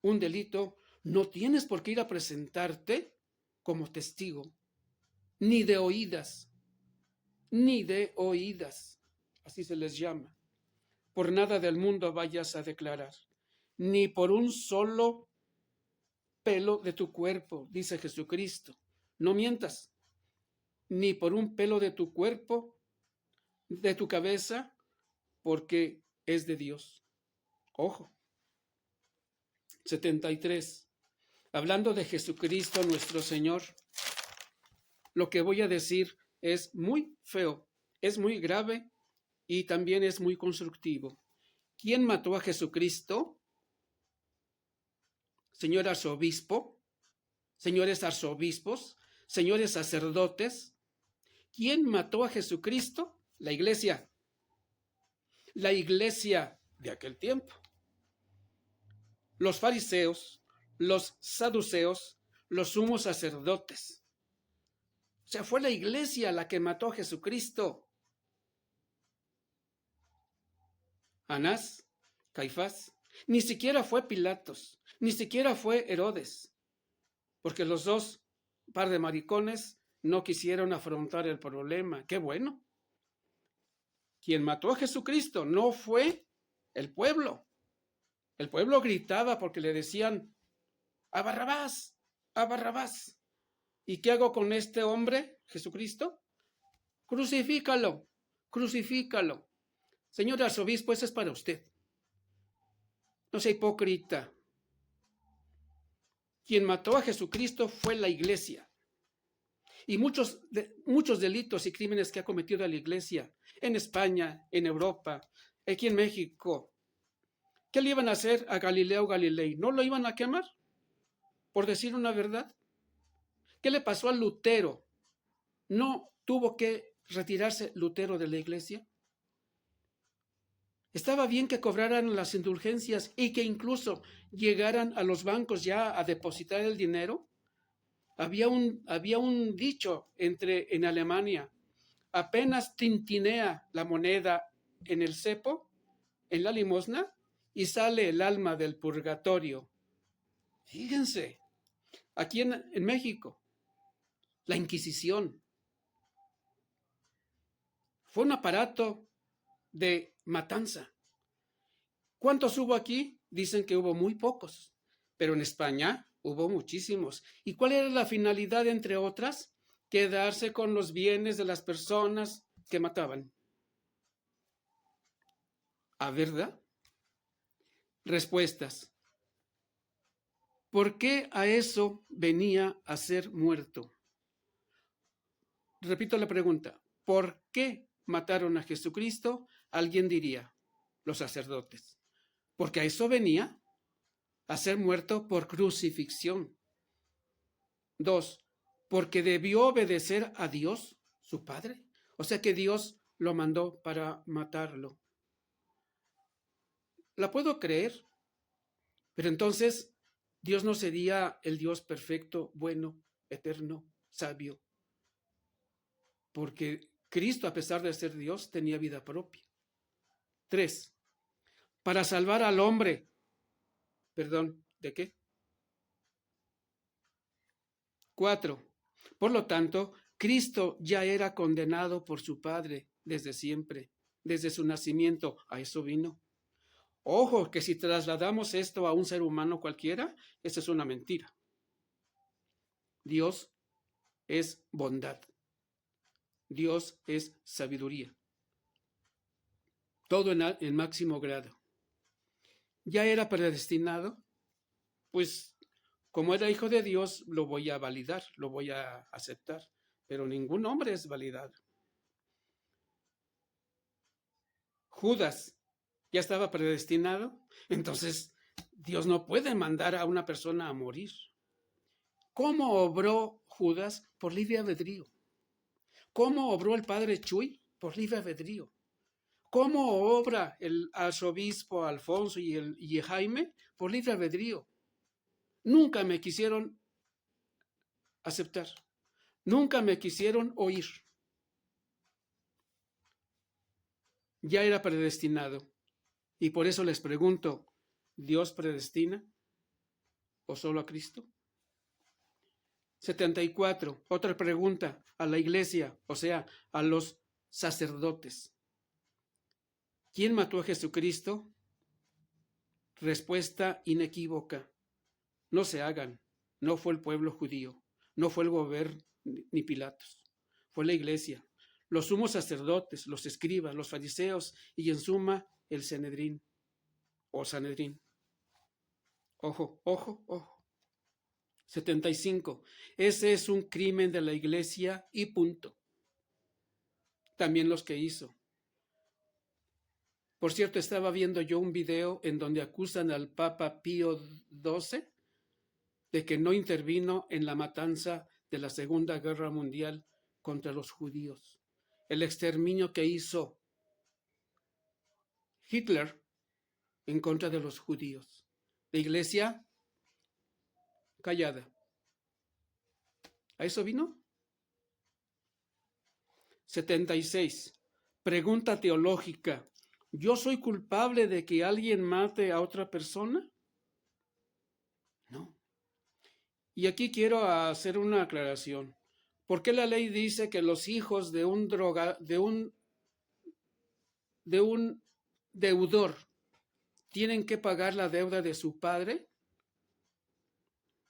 un delito, no tienes por qué ir a presentarte como testigo, ni de oídas, así se les llama. Por nada del mundo vayas a declarar, ni por un solo pelo de tu cuerpo, dice Jesucristo. No mientas, ni por un pelo de tu cuerpo, de tu cabeza, porque es de Dios. Ojo. 73. Hablando de Jesucristo nuestro Señor, lo que voy a decir es muy feo, es muy grave y también es muy constructivo. ¿Quién mató a Jesucristo? Señor arzobispo, señores arzobispos, señores sacerdotes. ¿Quién mató a Jesucristo? La iglesia. La iglesia de aquel tiempo. Los fariseos, los saduceos, los sumos sacerdotes. O sea, fue la iglesia la que mató a Jesucristo. Anás, Caifás, ni siquiera fue Pilatos, ni siquiera fue Herodes, porque los dos, par de maricones, no quisieron afrontar el problema. ¡Qué bueno! Quien mató a Jesucristo no fue el pueblo. El pueblo gritaba porque le decían, ¡a Barrabás! ¡a Barrabás! ¿Y qué hago con este hombre, Jesucristo? Crucifícalo, crucifícalo. Señor arzobispo, eso es para usted. No sea hipócrita. Quien mató a Jesucristo fue la iglesia. Y muchos delitos y crímenes que ha cometido la iglesia en España, en Europa, aquí en México. ¿Qué le iban a hacer a Galileo Galilei? ¿No lo iban a quemar? por decir una verdad. ¿Qué le pasó a Lutero? ¿No tuvo que retirarse Lutero de la iglesia? Estaba bien que cobraran las indulgencias y que incluso llegaran a los bancos ya a depositar el dinero. Había un dicho en Alemania: apenas tintinea la moneda en el cepo, en la limosna, y sale el alma del purgatorio. Fíjense, aquí en México, la Inquisición fue un aparato de matanza. ¿Cuántos hubo aquí? Dicen que hubo muy pocos, pero en España hubo muchísimos. ¿Y cuál era la finalidad, entre otras? Quedarse con los bienes de las personas que mataban. ¿A verdad? Respuestas. ¿Por qué a eso venía a ser muerto? Repito la pregunta. ¿Por qué mataron a Jesucristo? Alguien diría, los sacerdotes. Porque a eso venía, a ser muerto por crucifixión. 2, porque debió obedecer a Dios, su Padre. O sea que Dios lo mandó para matarlo. La puedo creer, pero entonces Dios no sería el Dios perfecto, bueno, eterno, sabio, porque Cristo, a pesar de ser Dios, tenía vida propia. 3, para salvar al hombre. Perdón, ¿de qué? 4, por lo tanto, Cristo ya era condenado por su Padre desde siempre, desde su nacimiento. A eso vino. Ojo, que si trasladamos esto a un ser humano cualquiera, esa es una mentira. Dios es bondad. Dios es sabiduría. Todo en máximo grado. ¿Ya era predestinado? Pues como era hijo de Dios, lo voy a validar, lo voy a aceptar, pero ningún hombre es validado. Judas ya estaba predestinado, entonces Dios no puede mandar a una persona a morir. ¿Cómo obró Judas? Por libre albedrío. ¿Cómo obró el padre Chuy? Por libre albedrío. ¿Cómo obra el arzobispo Alfonso y Jaime? Por libre albedrío. Nunca me quisieron aceptar. Nunca me quisieron oír. Ya era predestinado. Y por eso les pregunto, ¿Dios predestina o solo a Cristo? 74. Otra pregunta a la iglesia, o sea, a los sacerdotes. ¿Quién mató a Jesucristo? Respuesta inequívoca. No se hagan. No fue el pueblo judío. No fue el gobierno ni Pilatos. Fue la iglesia. Los sumos sacerdotes, los escribas, los fariseos y en suma el Sanedrín o Sanedrín. Ojo, ojo, ojo. 75. Ese es un crimen de la iglesia y punto. También los que hizo. Por cierto, estaba viendo yo un video en donde acusan al Papa Pío XII de que no intervino en la matanza de la Segunda Guerra Mundial contra los judíos. El exterminio que hizo Hitler en contra de los judíos. La iglesia callada. ¿A eso vino? 76. Pregunta teológica. ¿Yo soy culpable de que alguien mate a otra persona? No. Y aquí quiero hacer una aclaración. ¿Por qué la ley dice que los hijos de un deudor tienen que pagar la deuda de su padre?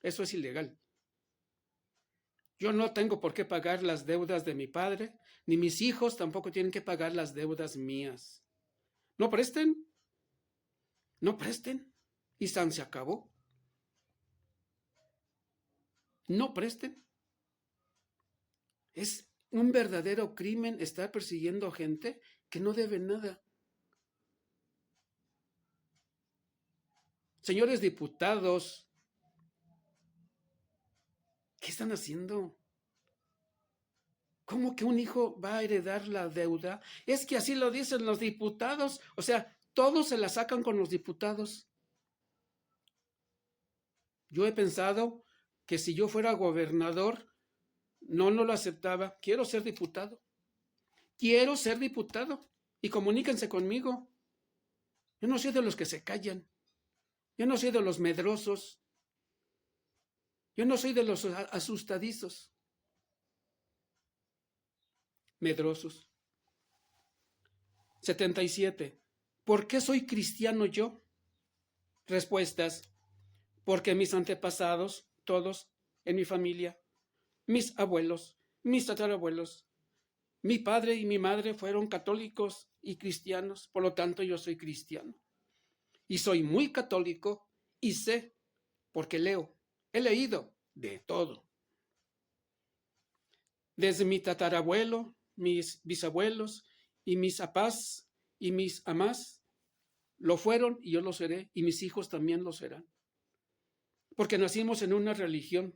Eso es ilegal. Yo no tengo por qué pagar las deudas de mi padre, ni mis hijos tampoco tienen que pagar las deudas mías. No presten, no presten, y San se acabó. No presten. Es un verdadero crimen estar persiguiendo a gente que no debe nada. Señores diputados, ¿Qué están haciendo? ¿Cómo que un hijo va a heredar la deuda? Es que así lo dicen los diputados. O sea, todos se la sacan con los diputados. Yo he pensado que si yo fuera gobernador, no lo aceptaba. Quiero ser diputado. Quiero ser diputado. Y comuníquense conmigo. Yo no soy de los que se callan. Yo no soy de los medrosos. Yo no soy de los asustadizos. Medrosos. 77. ¿Por qué soy cristiano yo? Respuestas. Porque mis antepasados, todos en mi familia, mis abuelos, mis tatarabuelos, mi padre y mi madre fueron católicos y cristianos, por lo tanto yo soy cristiano. Y soy muy católico y sé, porque leo, he leído de todo. Desde mi tatarabuelo, mis bisabuelos y mis papás y mis amás lo fueron y yo lo seré y mis hijos también lo serán. Porque nacimos en una religión.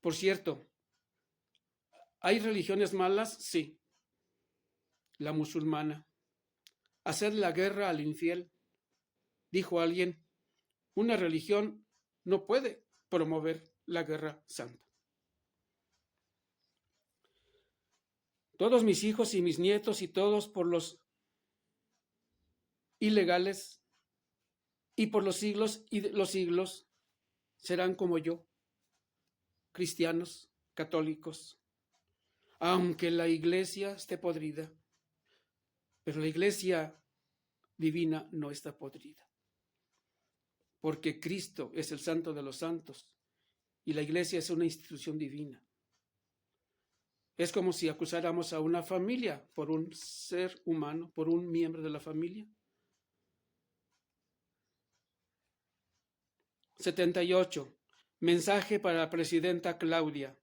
Por cierto, ¿hay religiones malas? Sí. La musulmana. Hacer la guerra al infiel. Dijo alguien, una religión no puede promover la guerra santa. Todos mis hijos y mis nietos y todos por los ilegales y por los siglos y los siglos serán como yo, cristianos, católicos, aunque la iglesia esté podrida, pero la iglesia divina no está podrida, porque Cristo es el santo de los santos y la iglesia es una institución divina. Es como si acusáramos a una familia por un ser humano, por un miembro de la familia. 78. Mensaje para la presidenta Claudia.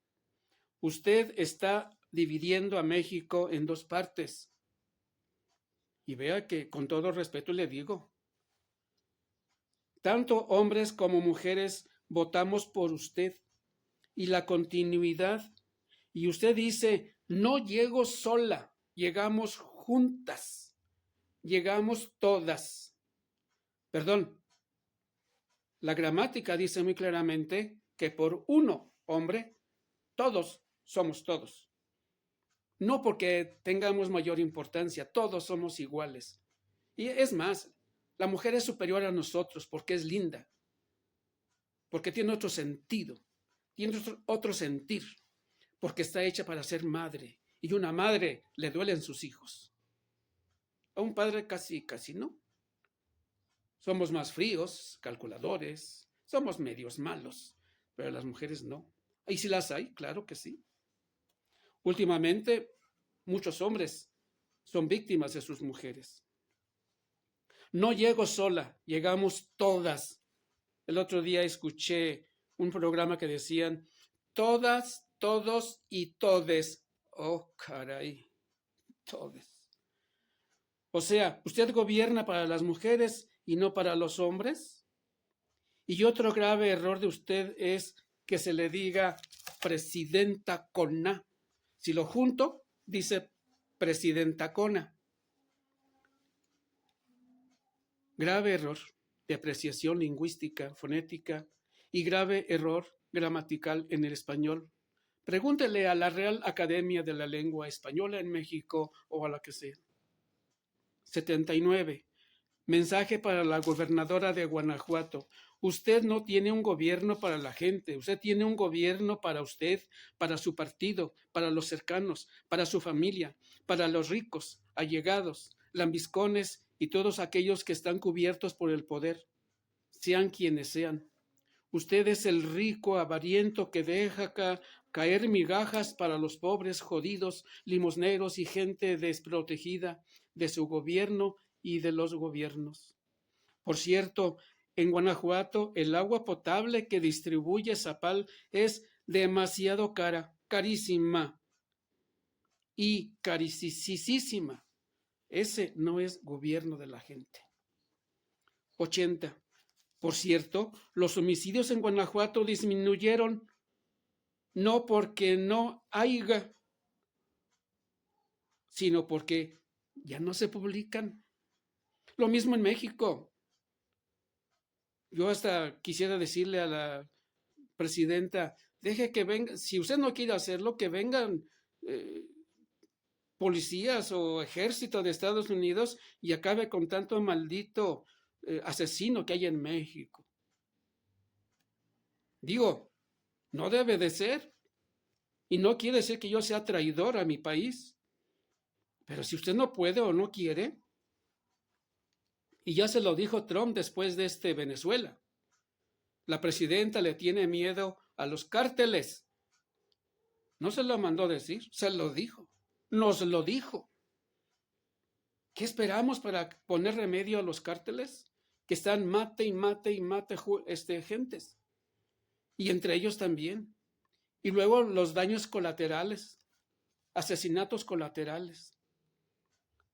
Usted está dividiendo a México en dos partes. Y vea que con todo respeto le digo, tanto hombres como mujeres votamos por usted y la continuidad. Y usted dice, no llego sola, llegamos juntas, llegamos todas. Perdón, la gramática dice muy claramente que por uno, hombre, todos somos todos. No porque tengamos mayor importancia, todos somos iguales. Y es más, la mujer es superior a nosotros porque es linda, porque tiene otro sentido, tiene otro sentir, porque está hecha para ser madre. Y una madre le duelen sus hijos. A un padre casi no. Somos más fríos, calculadores, somos medios malos, pero las mujeres no. Y si las hay, claro que sí. Últimamente, muchos hombres son víctimas de sus mujeres. No llego sola, llegamos todas. El otro día escuché un programa que decían, todas, todos y todes. Oh, caray, todes. O sea, ¿usted gobierna para las mujeres y no para los hombres? Y otro grave error de usted es que se le diga presidenta Cona. Si lo junto, dice presidenta Cona. Grave error de apreciación lingüística, fonética y grave error gramatical en el español. Pregúntele a la Real Academia de la Lengua Española en México o a la que sea. 79. Mensaje para la gobernadora de Guanajuato. Usted no tiene un gobierno para la gente, usted tiene un gobierno para usted, para su partido, para los cercanos, para su familia, para los ricos, allegados, lambiscones y todos aquellos que están cubiertos por el poder, sean quienes sean. Usted es el rico avariento que deja caer migajas para los pobres, jodidos, limosneros y gente desprotegida de su gobierno y de los gobiernos. Por cierto, en Guanajuato el agua potable que distribuye Zapal es demasiado cara, carísima y carísima. Ese no es gobierno de la gente. 80. Por cierto, los homicidios en Guanajuato disminuyeron no porque no haya, sino porque ya no se publican. Lo mismo en México. Yo hasta quisiera decirle a la presidenta, deje que venga, si usted no quiere hacerlo, que vengan policías o ejército de Estados Unidos y acabe con tanto maldito asesino que hay en México. Digo, no debe de ser. Y no quiere decir que yo sea traidor a mi país. Pero si usted no puede o no quiere, y ya se lo dijo Trump después de Venezuela, la presidenta le tiene miedo a los cárteles. No se lo mandó decir, se lo dijo, nos lo dijo. ¿Qué esperamos para poner remedio a los cárteles? Que están mate y mate y mate gentes. Y entre ellos también. Y luego los daños colaterales, asesinatos colaterales.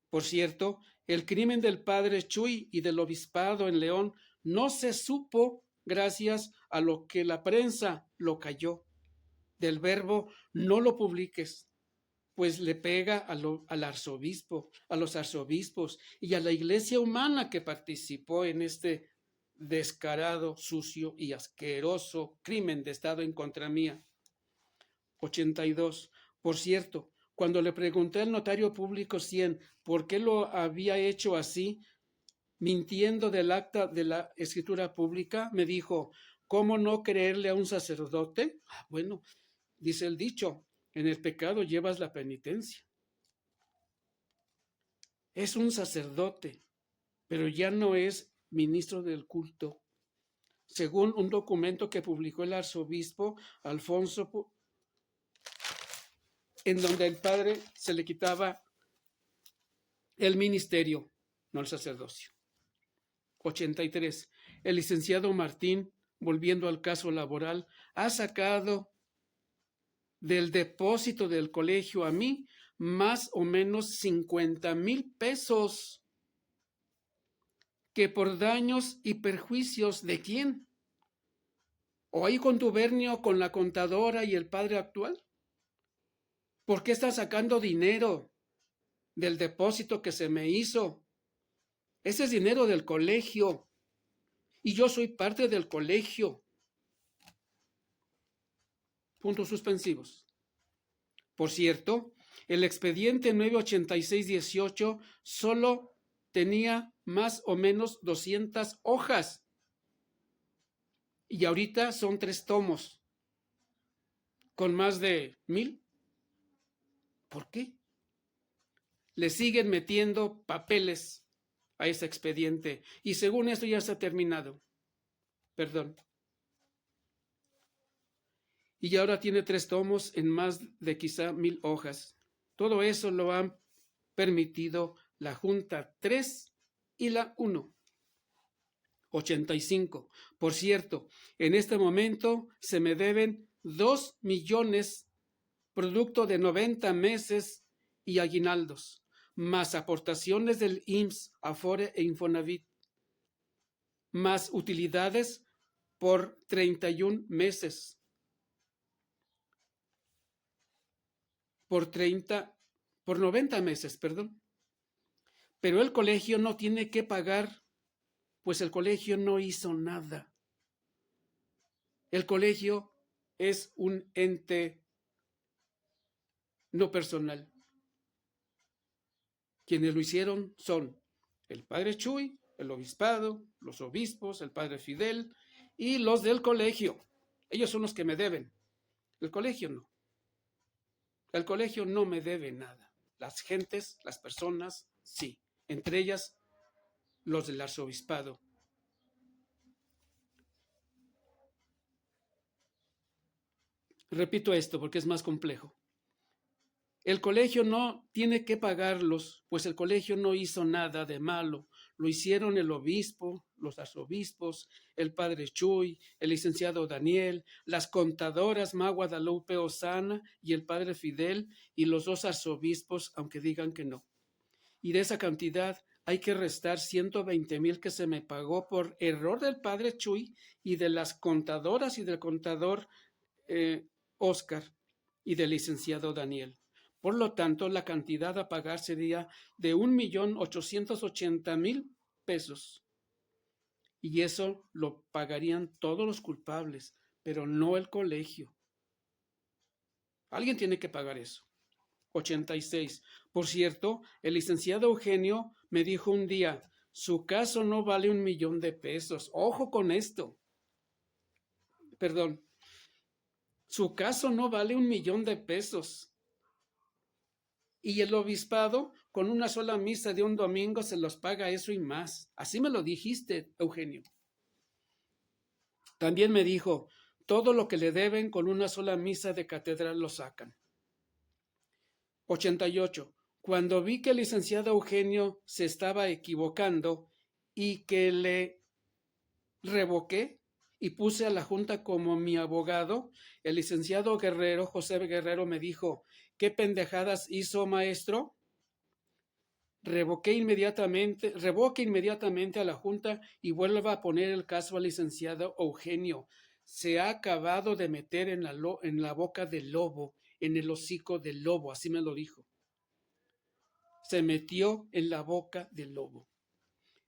Por cierto, el crimen del padre Chuy y del obispado en León no se supo gracias a lo que la prensa lo cayó. Del verbo no lo publiques, pues le pega al arzobispo, a los arzobispos y a la iglesia humana que participó en este descarado, sucio y asqueroso crimen de Estado en contra mía. 82. Por cierto, cuando le pregunté al notario público 100 por qué lo había hecho así, mintiendo del acta de la escritura pública, me dijo, ¿cómo no creerle a un sacerdote? Bueno, dice el dicho, en el pecado llevas la penitencia. Es un sacerdote, pero ya no es ministro del culto. Según un documento que publicó el arzobispo Alfonso, en donde el padre se le quitaba el ministerio, no el sacerdocio. 83. El licenciado Martín, volviendo al caso laboral, ha sacado del depósito del colegio a mí más o menos 50,000 pesos, que por daños y perjuicios ¿de quién? ¿O hay contubernio con la contadora y el padre actual? ¿Por qué está sacando dinero del depósito que se me hizo? Ese es dinero del colegio y yo soy parte del colegio. Puntos suspensivos. Por cierto, el expediente 986-18 solo tenía más o menos 200 hojas y ahorita son 3 tomos con más de 1,000. ¿Por qué? Le siguen metiendo papeles a ese expediente y según esto ya está terminado. Perdón. Y ahora tiene 3 tomos en más de quizá 1,000 hojas. Todo eso lo han permitido la Junta 3 y la 1. 85. Por cierto, en este momento se me deben 2 millones producto de 90 meses y aguinaldos, más aportaciones del IMSS, Afore e Infonavit, más utilidades por 31 meses. Por 90 meses, perdón. Pero el colegio no tiene que pagar, pues el colegio no hizo nada. El colegio es un ente no personal. Quienes lo hicieron son el padre Chuy, el obispado, los obispos, el padre Fidel y los del colegio. Ellos son los que me deben. El colegio no. El colegio no me debe nada. Las gentes, las personas, sí. Entre ellas, los del arzobispado. Repito esto porque es más complejo. El colegio no tiene que pagarlos, pues el colegio no hizo nada de malo. Lo hicieron el obispo, los arzobispos, el padre Chuy, el licenciado Daniel, las contadoras Ma Guadalupe Osana y el padre Fidel y los 2 arzobispos, aunque digan que no. Y de esa cantidad hay que restar 120,000 que se me pagó por error del padre Chuy y de las contadoras y del contador Oscar y del licenciado Daniel. Por lo tanto, la cantidad a pagar sería de 1,880,000 pesos. Y eso lo pagarían todos los culpables, pero no el colegio. Alguien tiene que pagar eso. 86. Por cierto, el licenciado Eugenio me dijo un día, su caso no vale 1,000,000 de pesos. Ojo con esto. Perdón. Su caso no vale 1,000,000 de pesos. Y el obispado, con una sola misa de un domingo, se los paga eso y más. Así me lo dijiste, Eugenio. También me dijo, todo lo que le deben con una sola misa de catedral lo sacan. 88. Cuando vi que el licenciado Eugenio se estaba equivocando y que le revoqué y puse a la Junta como mi abogado, el licenciado Guerrero, José Guerrero, me dijo, ¿qué pendejadas hizo, maestro? Revoque inmediatamente a la Junta y vuelva a poner el caso al licenciado Eugenio. Se ha acabado de meter en la boca del lobo, en el hocico del lobo, así me lo dijo. Se metió en la boca del lobo.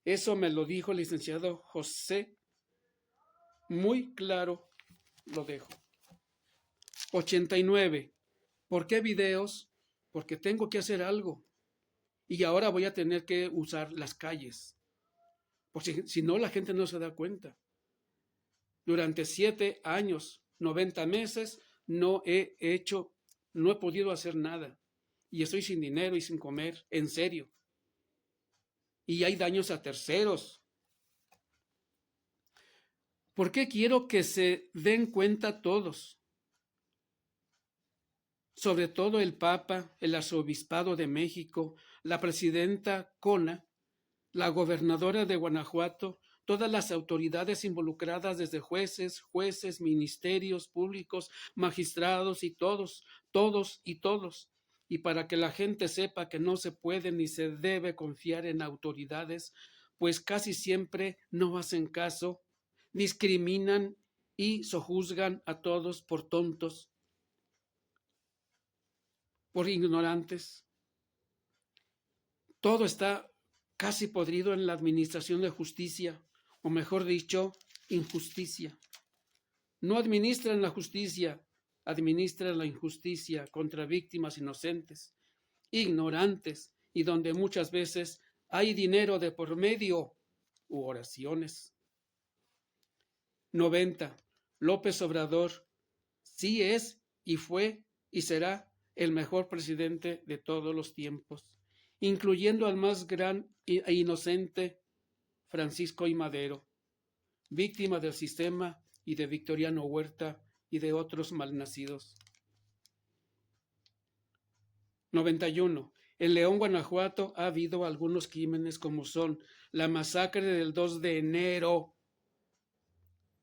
Eso me lo dijo el licenciado José. Muy claro lo dejo. 89. ¿Por qué videos? Porque tengo que hacer algo. Y ahora voy a tener que usar las calles. Porque si no, la gente no se da cuenta. Durante 7 años, 90 meses, no he podido hacer nada. Y estoy sin dinero y sin comer, en serio. Y hay daños a terceros. ¿Por qué quiero que se den cuenta todos? Sobre todo el Papa, el Arzobispado de México, la presidenta Cona, la gobernadora de Guanajuato, todas las autoridades involucradas desde jueces, ministerios públicos, magistrados y todos. Y para que la gente sepa que no se puede ni se debe confiar en autoridades, pues casi siempre no hacen caso, discriminan y sojuzgan a todos por tontos, por ignorantes. Todo está casi podrido en la administración de justicia, o mejor dicho, injusticia. No administran la justicia, administran la injusticia contra víctimas inocentes, ignorantes, y donde muchas veces hay dinero de por medio u oraciones. 90. López Obrador sí es y fue y será el mejor presidente de todos los tiempos, incluyendo al más gran e inocente Francisco I. Madero, víctima del sistema y de Victoriano Huerta y de otros malnacidos. 91. En León, Guanajuato, ha habido algunos crímenes como son la masacre del 2 de enero.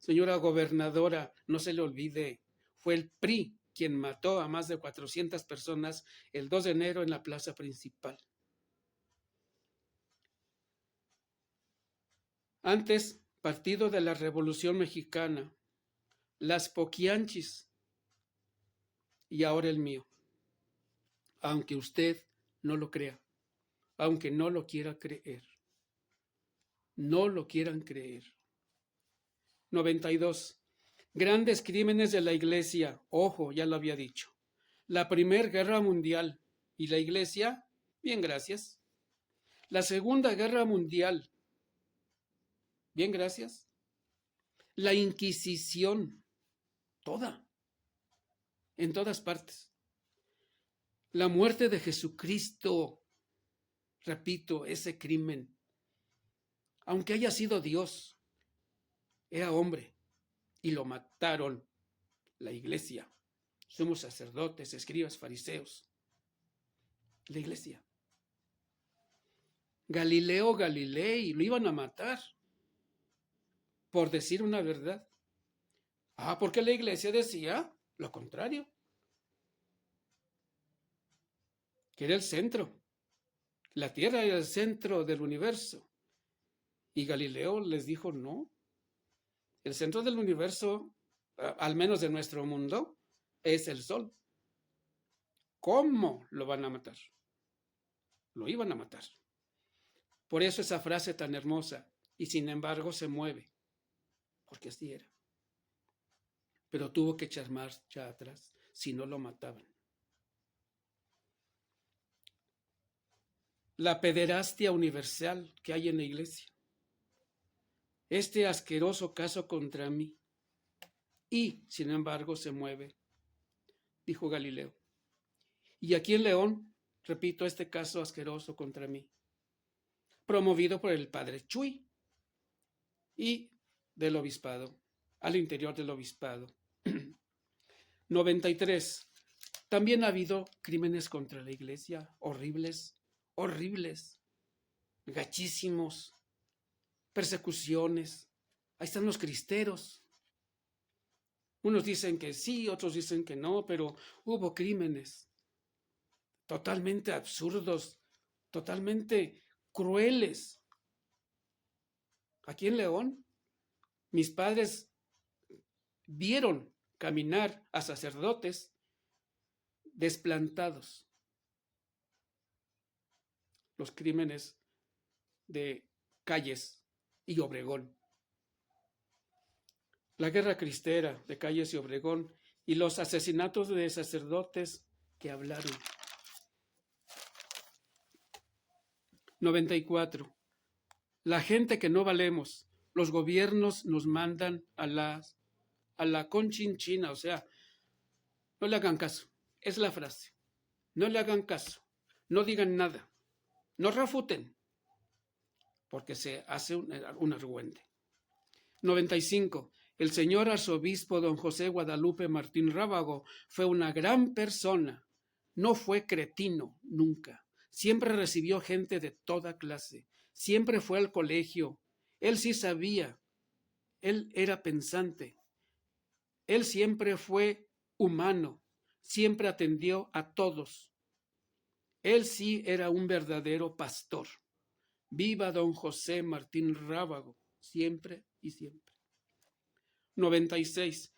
Señora gobernadora, no se le olvide, fue el PRI quien mató a más de 400 personas el 2 de enero en la plaza principal. Antes, Partido de la Revolución Mexicana, las Poquianchis, y ahora el mío. Aunque usted no lo crea, aunque no lo quiera creer. No lo quieran creer. 92. Grandes crímenes de la Iglesia. Ojo, ya lo había dicho. La Primera Guerra Mundial. ¿Y la Iglesia? Bien, gracias. La Segunda Guerra Mundial. Bien, gracias. La Inquisición. Toda. En todas partes. La muerte de Jesucristo. Repito, ese crimen. Aunque haya sido Dios, era hombre. Y lo mataron la Iglesia. Somos sacerdotes, escribas, fariseos. La Iglesia. Galileo Galilei, lo iban a matar por decir una verdad. Porque la Iglesia decía lo contrario, que era el centro, La Tierra era el centro del universo. Y Galileo les dijo, no, el centro del universo, al menos de nuestro mundo, es el Sol. ¿Cómo lo van a matar? Lo iban a matar. Por eso esa frase tan hermosa, y sin embargo se mueve, porque así era. Pero tuvo que echar marcha atrás, si no lo mataban. La pederastia universal que hay en la iglesia. Este asqueroso caso contra mí. Y, sin embargo, se mueve, dijo Galileo. Y aquí en León, repito, este caso asqueroso contra mí, promovido por el padre Chuy y del obispado, al interior del obispado. 93. También ha habido crímenes contra la iglesia, horribles, horribles, gachísimos, persecuciones. Ahí están los cristeros. Unos dicen que sí, otros dicen que no, pero hubo crímenes totalmente absurdos, totalmente crueles. Aquí en León, mis padres vieron caminar a sacerdotes desplantados. Los crímenes de Calles y Obregón. La guerra cristera de Calles y Obregón y los asesinatos de sacerdotes que hablaron. 94. La gente que no valemos, los gobiernos nos mandan a la conchinchina, o sea, no le hagan caso. Es la frase. No le hagan caso. No digan nada. No refuten. Porque se hace un argüente. 95. El señor arzobispo don José Guadalupe Martín Rábago fue una gran persona. No fue cretino nunca. Siempre recibió gente de toda clase. Siempre fue al colegio. Él sí sabía. Él era pensante. Él siempre fue humano. Siempre atendió a todos. Él sí era un verdadero pastor. Viva don José Martín Rábago. Siempre y siempre. 96.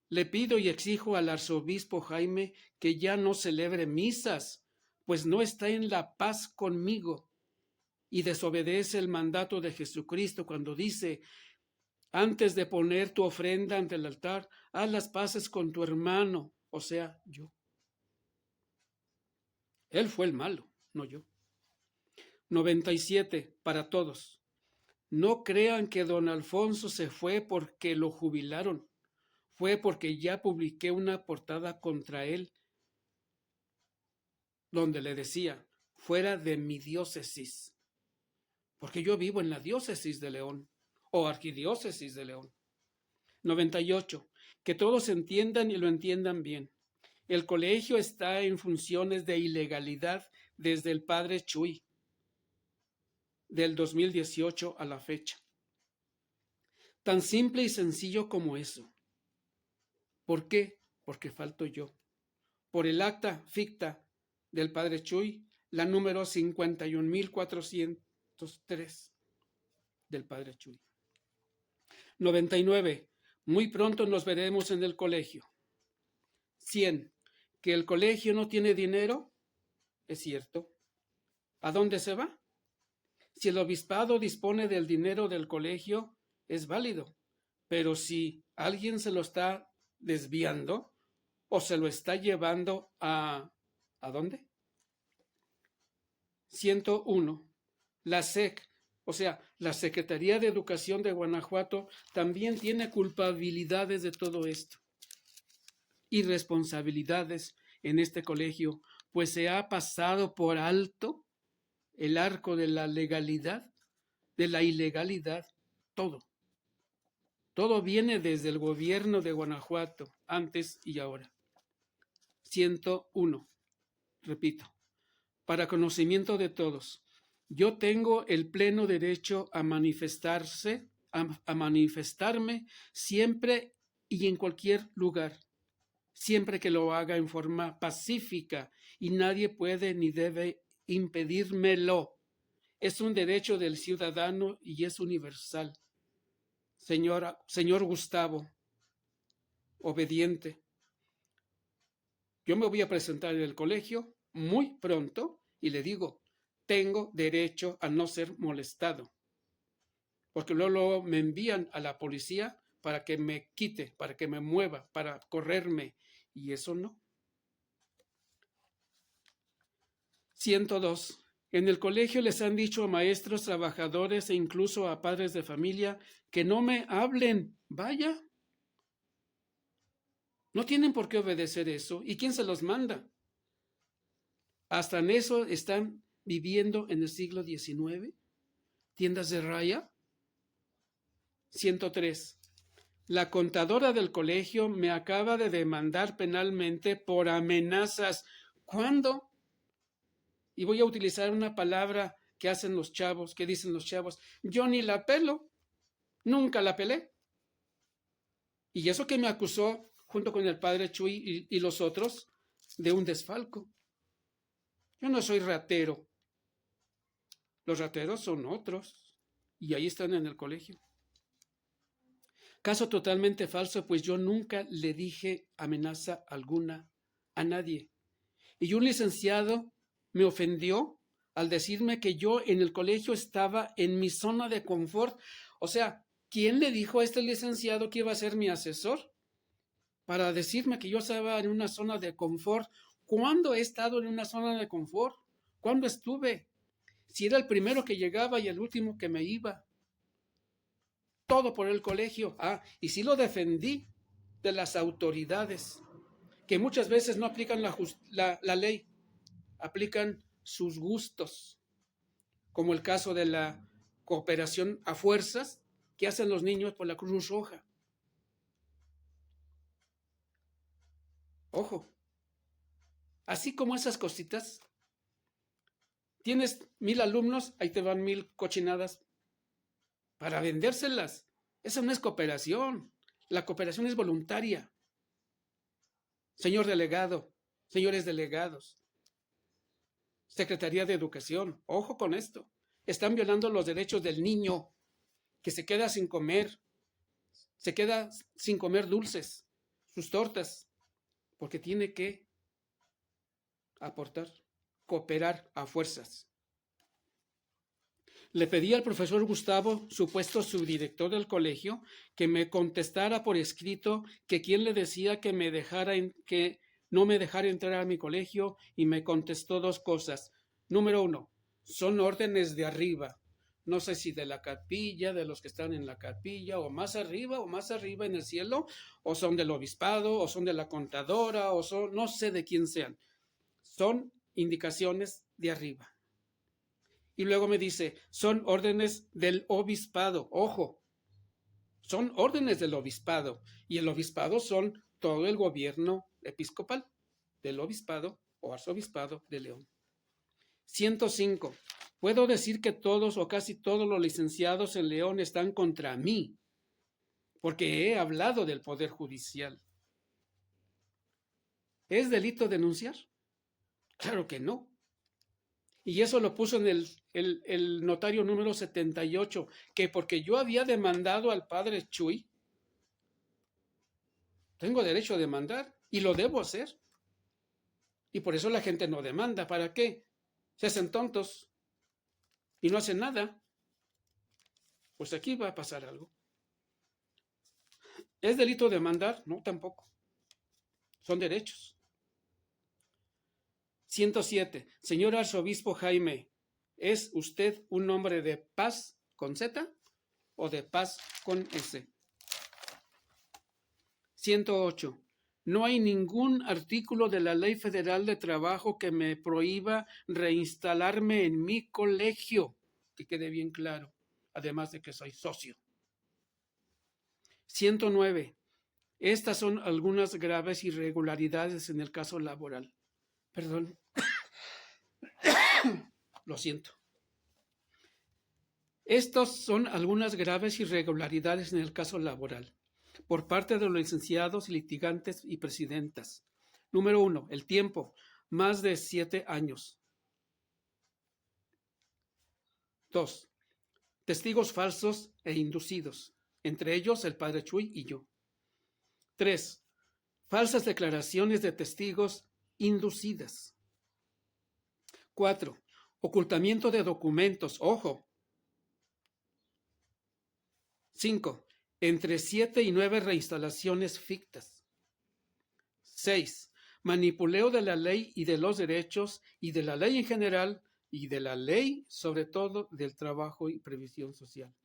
Le pido y exijo al arzobispo Jaime que ya no celebre misas, pues no está en la paz conmigo y desobedece el mandato de Jesucristo cuando dice: antes de poner tu ofrenda ante el altar, haz las paces con tu hermano, o sea, yo. Él fue el malo, no yo. 97. Para todos. No crean que don Alfonso se fue porque lo jubilaron. Fue porque ya publiqué una portada contra él donde le decía: fuera de mi diócesis. Porque yo vivo en la diócesis de León o arquidiócesis de León. 98. Que todos entiendan y lo entiendan bien. El colegio está en funciones de ilegalidad desde el padre Chuy, del 2018 a la fecha. Tan simple y sencillo como eso. ¿Por qué? Porque falto yo. Por el acta ficta del padre Chuy, la número 51.403 del padre Chuy. 99. Muy pronto nos veremos en el colegio. 100. ¿Que el colegio no tiene dinero? Es cierto. ¿A dónde se va? Si el obispado dispone del dinero del colegio, es válido. Pero si alguien se lo está desviando o se lo está llevando ¿a dónde? 101. La SEC, o sea, la Secretaría de Educación de Guanajuato, también tiene culpabilidades de todo esto y responsabilidades en este colegio, pues se ha pasado por alto el arco de la legalidad, de la ilegalidad, todo. Todo viene desde el gobierno de Guanajuato, antes y ahora. 101. Repito, para conocimiento de todos, yo tengo el pleno derecho a manifestarme siempre y en cualquier lugar, siempre que lo haga en forma pacífica, y nadie puede ni debe impedírmelo. Es un derecho del ciudadano y es universal. Señor Gustavo, obediente, yo me voy a presentar en el colegio muy pronto y le digo, tengo derecho a no ser molestado, porque luego me envían a la policía para que me quite, para que me mueva, para correrme, y eso no. 102. En el colegio les han dicho a maestros, trabajadores e incluso a padres de familia que no me hablen. Vaya. No tienen por qué obedecer eso. ¿Y quién se los manda? Hasta en eso están viviendo en el siglo XIX. Tiendas de raya. 103. La contadora del colegio me acaba de demandar penalmente por amenazas. ¿Cuándo? Y voy a utilizar una palabra que hacen los chavos, que dicen los chavos. Yo ni la pelo. Nunca la pelé. Y eso que me acusó, junto con el padre Chuy y los otros, de un desfalco. Yo no soy ratero. Los rateros son otros. Y ahí están en el colegio. Caso totalmente falso, pues yo nunca le dije amenaza alguna a nadie. Y un licenciado me ofendió al decirme que yo en el colegio estaba en mi zona de confort. O sea, ¿quién le dijo a este licenciado que iba a ser mi asesor? Para decirme que yo estaba en una zona de confort. ¿Cuándo he estado en una zona de confort? ¿Cuándo estuve? Si era el primero que llegaba y el último que me iba. Todo por el colegio. Y sí lo defendí de las autoridades, que muchas veces no aplican la ley, aplican sus gustos, como el caso de la cooperación a fuerzas que hacen los niños por la Cruz Roja. Ojo, así como esas cositas, tienes 1000 alumnos, ahí te van 1000 cochinadas para vendérselas. Esa no es cooperación. La cooperación es voluntaria. Señor delegado, señores delegados, Secretaría de Educación, ojo con esto. Están violando los derechos del niño que se queda sin comer dulces, sus tortas, porque tiene que aportar, cooperar a fuerzas. Le pedí al profesor Gustavo, supuesto subdirector del colegio, que me contestara por escrito que quién le decía que que no me dejara entrar a mi colegio, y me contestó 2 cosas. Número 1, son órdenes de arriba. No sé si de la capilla, de los que están en la capilla, o más arriba en el cielo, o son del obispado, o son de la contadora, o son, no sé de quién sean. Son indicaciones de arriba. Y luego me dice, son órdenes del obispado. Ojo, son órdenes del obispado. Y el obispado son todo el gobierno episcopal del obispado o arzobispado de León. 105. Puedo decir que todos o casi todos los licenciados en León están contra mí, porque he hablado del Poder Judicial. ¿Es delito denunciar? Claro que no. Y eso lo puso en el notario número 78, que porque yo había demandado al padre Chuy, tengo derecho a demandar y lo debo hacer. Y por eso la gente no demanda. ¿Para qué? Se hacen tontos y no hacen nada. Pues aquí va a pasar algo. ¿Es delito demandar? No, tampoco. Son derechos. 107. Señor arzobispo Jaime, ¿es usted un hombre de paz con Z o de paz con S? 108. No hay ningún artículo de la Ley Federal de Trabajo que me prohíba reinstalarme en mi colegio, que quede bien claro, además de que soy socio. 109. Estas son algunas graves irregularidades en el caso laboral. Perdón. Lo siento. Estas son algunas graves irregularidades en el caso laboral por parte de los licenciados, litigantes y presidentas. Número 1, el tiempo, más de 7 años. 2. Testigos falsos e inducidos, entre ellos el padre Chuy y yo. 3. Falsas declaraciones de testigos inducidas. 4. Ocultamiento de documentos. Ojo. 5. Entre 7 y 9 reinstalaciones fictas. 6. Manipuleo de la ley y de los derechos y de la ley en general y de la ley, sobre todo, del trabajo y previsión social.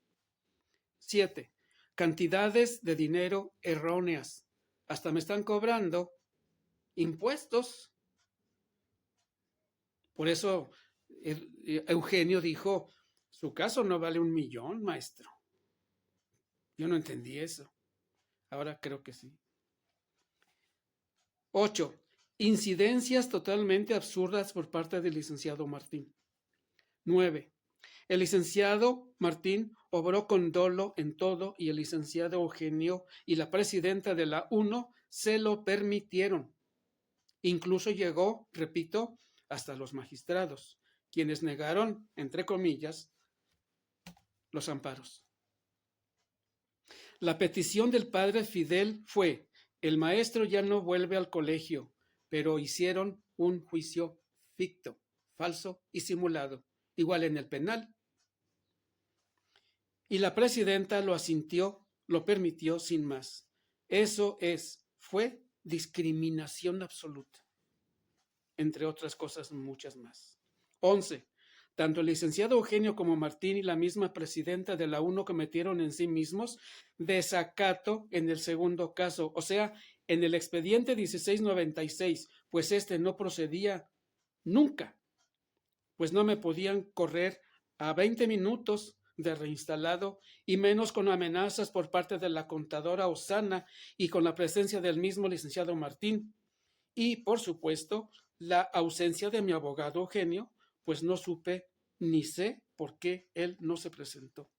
7. Cantidades de dinero erróneas. Hasta me están cobrando impuestos. Por eso Eugenio dijo, su caso no vale 1 millón, maestro. Yo no entendí eso. Ahora creo que sí. 8. Incidencias totalmente absurdas por parte del licenciado Martín. 9. El licenciado Martín obró con dolo en todo y el licenciado Eugenio y la presidenta de la UNO se lo permitieron. Incluso llegó, repito, hasta los magistrados, quienes negaron, entre comillas, los amparos. La petición del padre Fidel fue: el maestro ya no vuelve al colegio, pero hicieron un juicio ficto, falso y simulado, igual en el penal. Y la presidenta lo asintió, lo permitió sin más. Eso fue discriminación absoluta, entre otras cosas muchas más. 11. Tanto el licenciado Eugenio como Martín y la misma presidenta de la UNO cometieron en sí mismos desacato en el segundo caso, o sea, en el expediente 1696, pues este no procedía nunca, pues no me podían correr a 20 minutos de reinstalado y menos con amenazas por parte de la contadora Osana y con la presencia del mismo licenciado Martín. Y, por supuesto, la ausencia de mi abogado Eugenio, pues no supe ni sé por qué él no se presentó.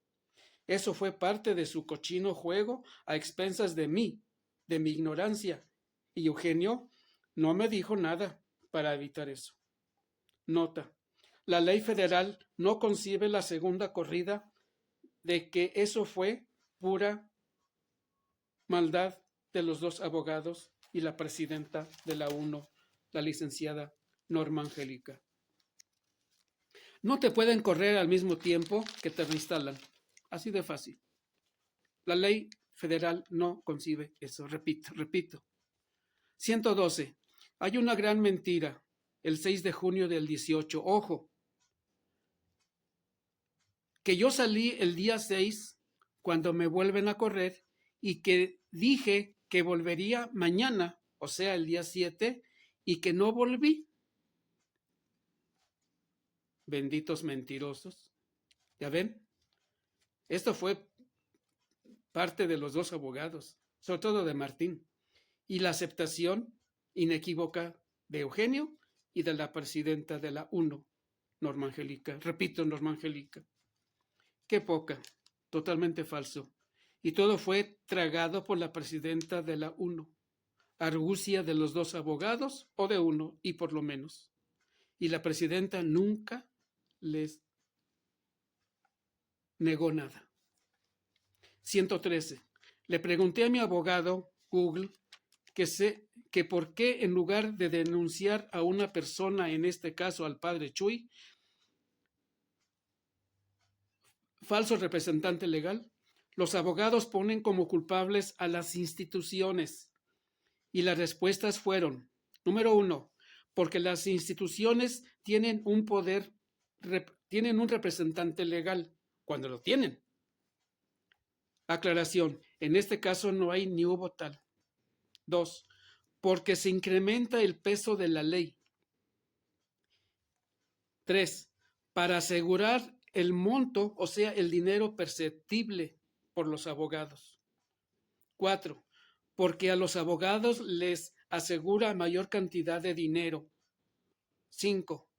Eso fue parte de su cochino juego a expensas de mí, de mi ignorancia, y Eugenio no me dijo nada para evitar eso. Nota: la ley federal no concibe la segunda corrida de que eso fue pura maldad de los dos abogados y la presidenta de la UNO, la licenciada Norma Angélica. No te pueden correr al mismo tiempo que te reinstalan. Así de fácil. La ley federal no concibe eso. Repito. 112. Hay una gran mentira. El 6 de junio del 18. Ojo. Que yo salí el día 6 cuando me vuelven a correr y que dije que volvería mañana, o sea, el día 7, y que no volví. Benditos mentirosos. ¿Ya ven? Esto fue parte de los dos abogados, sobre todo de Martín, y la aceptación inequívoca de Eugenio y de la presidenta de la UNO, Norma Angélica. Repito, Norma Angélica. Qué poca, totalmente falso. Y todo fue tragado por la presidenta de la UNO, argucia de los dos abogados o de uno, y por lo menos. Y la presidenta nunca les negó nada. 113. Le pregunté a mi abogado, Google, que por qué en lugar de denunciar a una persona, en este caso al padre Chuy, falso representante legal, los abogados ponen como culpables a las instituciones. Y las respuestas fueron: número 1, porque las instituciones tienen un poder, tienen un representante legal, cuando lo tienen. Aclaración: en este caso no hay ni hubo tal. 2, porque se incrementa el peso de la ley. 3, para asegurar el monto, o sea, el dinero perceptible por los abogados. 4, porque a los abogados les asegura mayor cantidad de dinero. 5,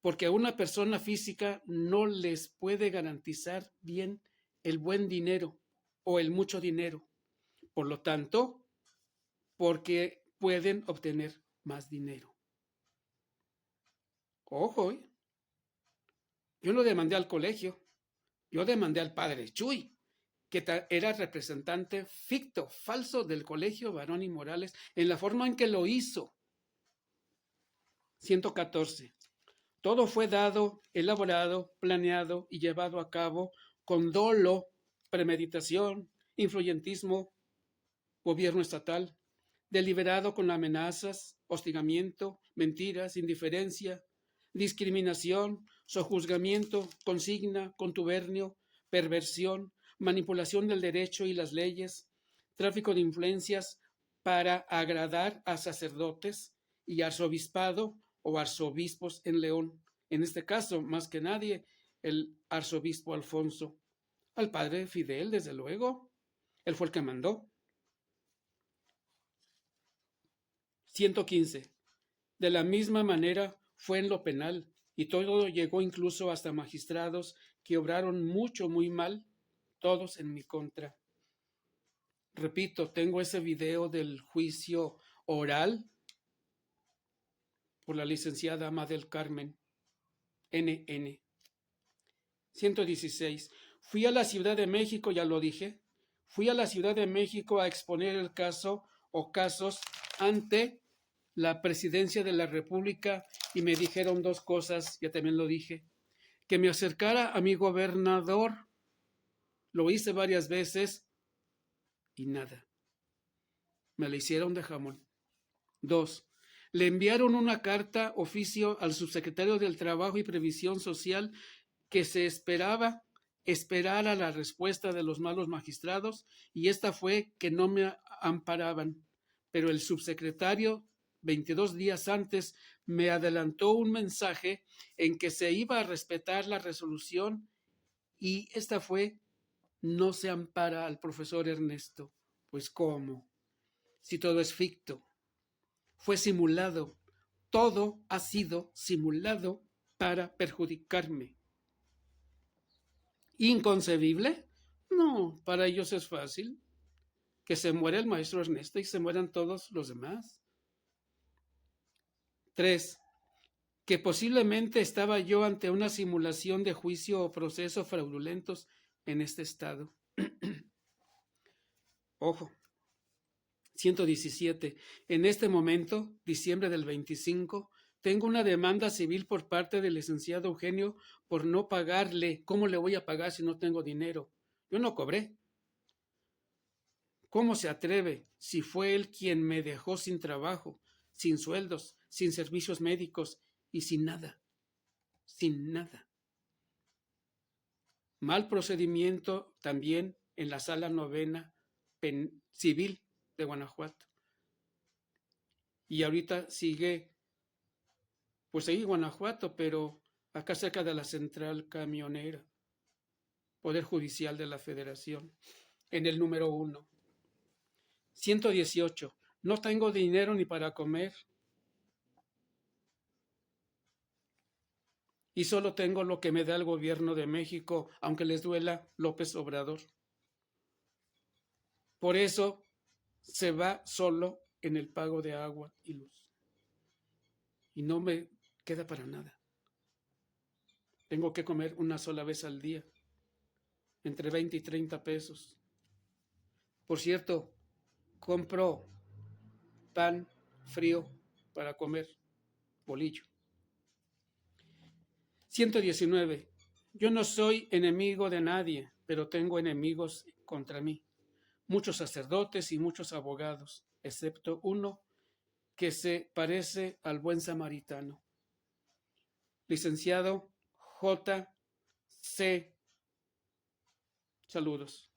porque a una persona física no les puede garantizar bien el buen dinero o el mucho dinero. Por lo tanto, porque pueden obtener más dinero. Ojo, Yo no demandé al colegio, yo demandé al padre Chuy, que era representante ficto, falso del colegio Barón y Morales, en la forma en que lo hizo. 114. Todo fue dado, elaborado, planeado y llevado a cabo con dolo, premeditación, influyentismo, gobierno estatal, deliberado con amenazas, hostigamiento, mentiras, indiferencia, discriminación, sojuzgamiento, consigna, contubernio, perversión, manipulación del derecho y las leyes, tráfico de influencias para agradar a sacerdotes y arzobispado o arzobispos en León. En este caso, más que nadie, el arzobispo Alfonso. Al padre Fidel, desde luego. Él fue el que mandó. 115. De la misma manera fue en lo penal, y todo llegó incluso hasta magistrados que obraron mucho, muy mal, todos en mi contra. Repito, tengo ese video del juicio oral por la licenciada Ama del Carmen, NN. 116. Fui a la Ciudad de México, ya lo dije, fui a la Ciudad de México a exponer el caso o casos ante la presidencia de la República y me dijeron dos cosas, ya también lo dije, que me acercara a mi gobernador, lo hice varias veces y nada, me la hicieron de jamón. 2. Le enviaron una carta oficio al subsecretario del Trabajo y Previsión Social que se esperara la respuesta de los malos magistrados y esta fue que no me amparaban, pero el subsecretario 22 días antes me adelantó un mensaje en que se iba a respetar la resolución y esta fue: no se ampara al profesor Ernesto. Pues ¿cómo? Si todo es ficto, fue simulado, todo ha sido simulado para perjudicarme. ¿Inconcebible? No, para ellos es fácil. Que se muera el maestro Ernesto y se mueran todos los demás. 3. Que posiblemente estaba yo ante una simulación de juicio o proceso fraudulentos en este estado. Ojo. 117. En este momento, diciembre del 25, tengo una demanda civil por parte del licenciado Eugenio por no pagarle. ¿Cómo le voy a pagar si no tengo dinero? Yo no cobré. ¿Cómo se atreve si fue él quien me dejó sin trabajo, sin sueldos, sin servicios médicos y sin nada? Sin nada. Mal procedimiento también en la sala novena civil de Guanajuato. Y ahorita sigue, pues ahí Guanajuato, pero acá cerca de la central camionera, Poder Judicial de la Federación, en el número 1. 118. No tengo dinero ni para comer. Y solo tengo lo que me da el gobierno de México, aunque les duela López Obrador. Por eso se va solo en el pago de agua y luz. Y no me queda para nada. Tengo que comer una sola vez al día, entre 20 y 30 pesos. Por cierto, compro pan frío para comer, bolillo. 119. Yo no soy enemigo de nadie, pero tengo enemigos contra mí. Muchos sacerdotes y muchos abogados, excepto uno que se parece al buen samaritano. Licenciado J.C. Saludos.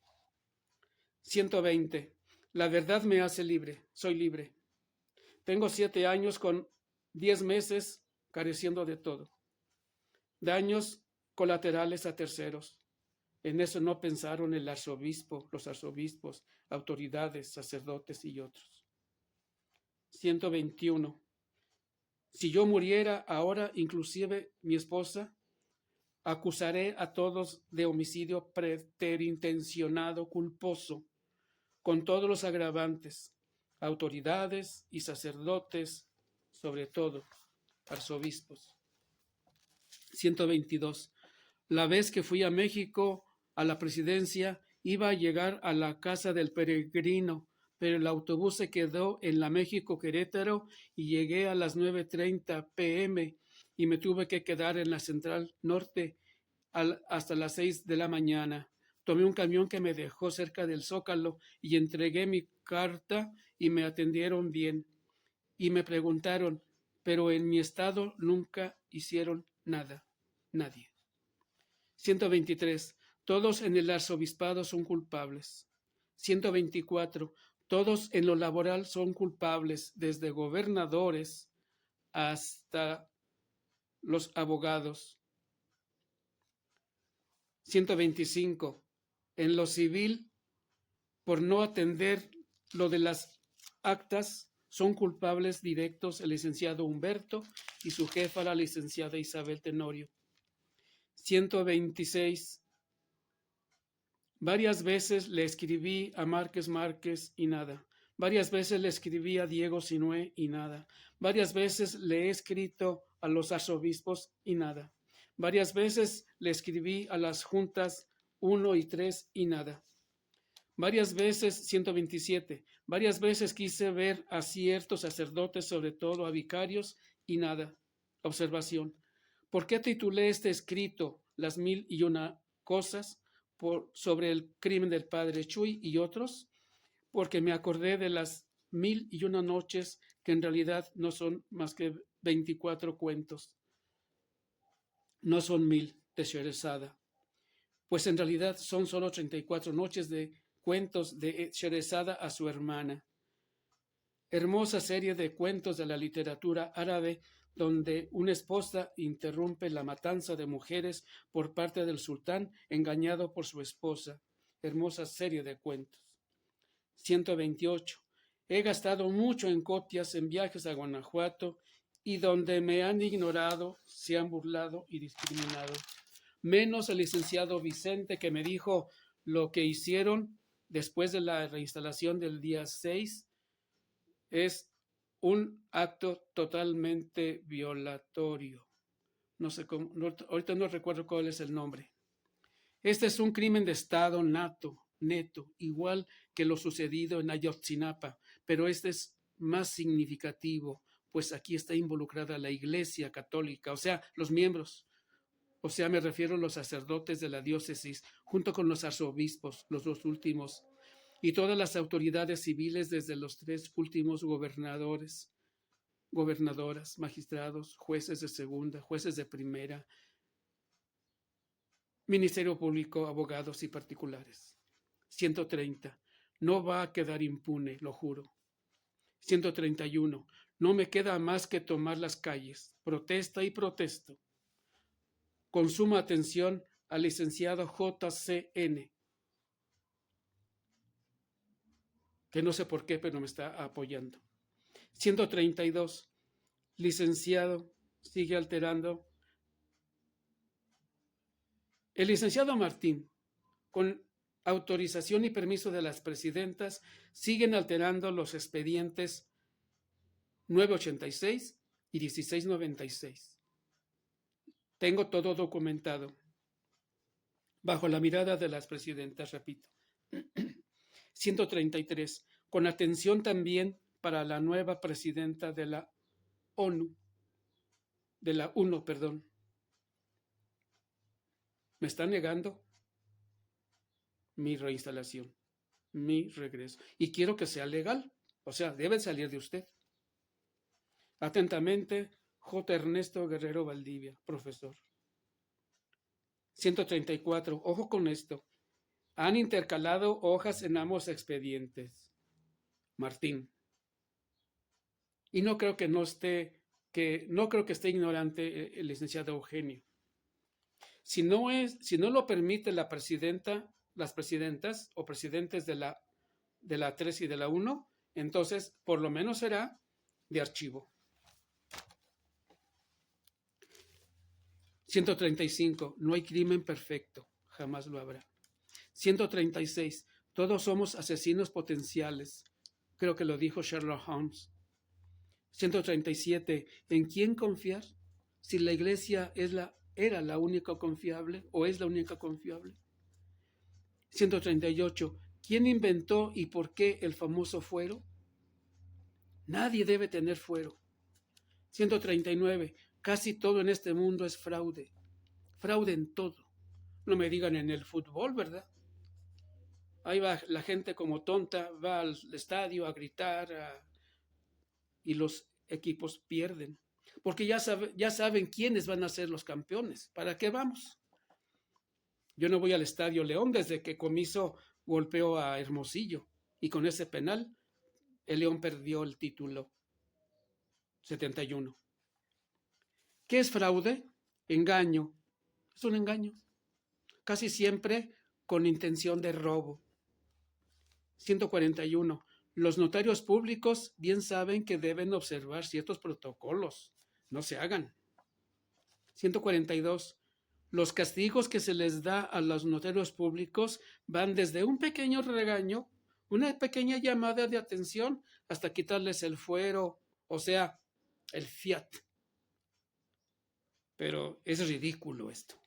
120. La verdad me hace libre, soy libre. Tengo 7 años con 10 meses careciendo de todo. Daños colaterales a terceros. En eso no pensaron el arzobispo, los arzobispos, autoridades, sacerdotes y otros. 121. Si yo muriera ahora, inclusive mi esposa, acusaré a todos de homicidio preterintencionado culposo, con todos los agravantes, autoridades y sacerdotes, sobre todo arzobispos. 122. La vez que fui a México a la presidencia, iba a llegar a la casa del peregrino, pero el autobús se quedó en la México Querétaro y llegué a las 9:30 p.m. y me tuve que quedar en la Central Norte hasta las 6 de la mañana. Tomé un camión que me dejó cerca del Zócalo y entregué mi carta y me atendieron bien. Y me preguntaron, pero en mi estado nunca hicieron nada. Nadie. 123. Todos en el arzobispado son culpables. 124. Todos en lo laboral son culpables, desde gobernadores hasta los abogados. 125. En lo civil, por no atender lo de las actas, son culpables directos el licenciado Humberto y su jefa, la licenciada Isabel Tenorio. 126. Varias veces le escribí a Márquez y nada. Varias veces le escribí a Diego Sinué y nada. Varias veces le he escrito a los arzobispos y nada. Varias veces le escribí a las juntas 1 y 3 y nada. Varias veces, 127, varias veces quise ver a ciertos sacerdotes, sobre todo a vicarios, y nada. Observación. ¿Por qué titulé este escrito Las 1001 cosas sobre el crimen del padre Chuy y otros? Porque me acordé de las 1001 noches, que en realidad no son más que 24 cuentos. No son 1000 de Sherezada, pues en realidad son solo 34 noches de cuentos de Sherezada a su hermana. Hermosa serie de cuentos de la literatura árabe, donde una esposa interrumpe la matanza de mujeres por parte del sultán engañado por su esposa. Hermosa serie de cuentos. 128. He gastado mucho en copias en viajes a Guanajuato y donde me han ignorado, se han burlado y discriminado. Menos el licenciado Vicente, que me dijo lo que hicieron después de la reinstalación del día 6 es un acto totalmente violatorio. No sé cómo, ahorita no recuerdo cuál es el nombre. Este es un crimen de Estado neto, igual que lo sucedido en Ayotzinapa, pero este es más significativo, pues aquí está involucrada la Iglesia Católica, o sea, los miembros. O sea, me refiero a los sacerdotes de la diócesis, junto con los arzobispos, los dos últimos, y todas las autoridades civiles, desde los 3 últimos gobernadoras, magistrados, jueces de segunda, jueces de primera, Ministerio Público, abogados y particulares. 130. No va a quedar impune, lo juro. 131. No me queda más que tomar las calles. Protesta y protesto. Con suma atención al licenciado JCN, que no sé por qué, pero me está apoyando. 132. Licenciado, sigue alterando. El licenciado Martín, con autorización y permiso de las presidentas, siguen alterando los expedientes 986 y 1696. Tengo todo documentado, bajo la mirada de las presidentas, repito. 133. Con atención también para la nueva presidenta de la ONU, de la UNO, perdón. Me está negando mi reinstalación, mi regreso. Y quiero que sea legal, o sea, debe salir de usted. Atentamente, J. Ernesto Guerrero Valdivia, profesor. 134. Ojo con esto. Han intercalado hojas en ambos expedientes. Martín. Y no creo que esté ignorante el licenciado Eugenio. Si no lo permite la presidenta, las presidentas o presidentes de la 3 y de la 1, entonces por lo menos será de archivo. 135. No hay crimen perfecto, jamás lo habrá. 136. Todos somos asesinos potenciales. Creo que lo dijo Sherlock Holmes. 137. ¿En quién confiar? Si la iglesia es la era la única confiable o es la única confiable. 138. ¿Quién inventó y por qué el famoso fuero? Nadie debe tener fuero. 139. Casi todo en este mundo es fraude. Fraude en todo. No me digan en el fútbol, ¿verdad? Ahí va la gente como tonta, va al estadio a gritar y los equipos pierden. Porque ya saben quiénes van a ser los campeones. ¿Para qué vamos? Yo no voy al Estadio León desde que Comiso golpeó a Hermosillo. Y con ese penal, el León perdió el título 71. ¿Qué es fraude? Engaño. Es un engaño. Casi siempre con intención de robo. 141. Los notarios públicos bien saben que deben observar ciertos protocolos. No se hagan. 142. Los castigos que se les da a los notarios públicos van desde un pequeño regaño, una pequeña llamada de atención, hasta quitarles el fuero, o sea, el fiat. Pero es ridículo esto.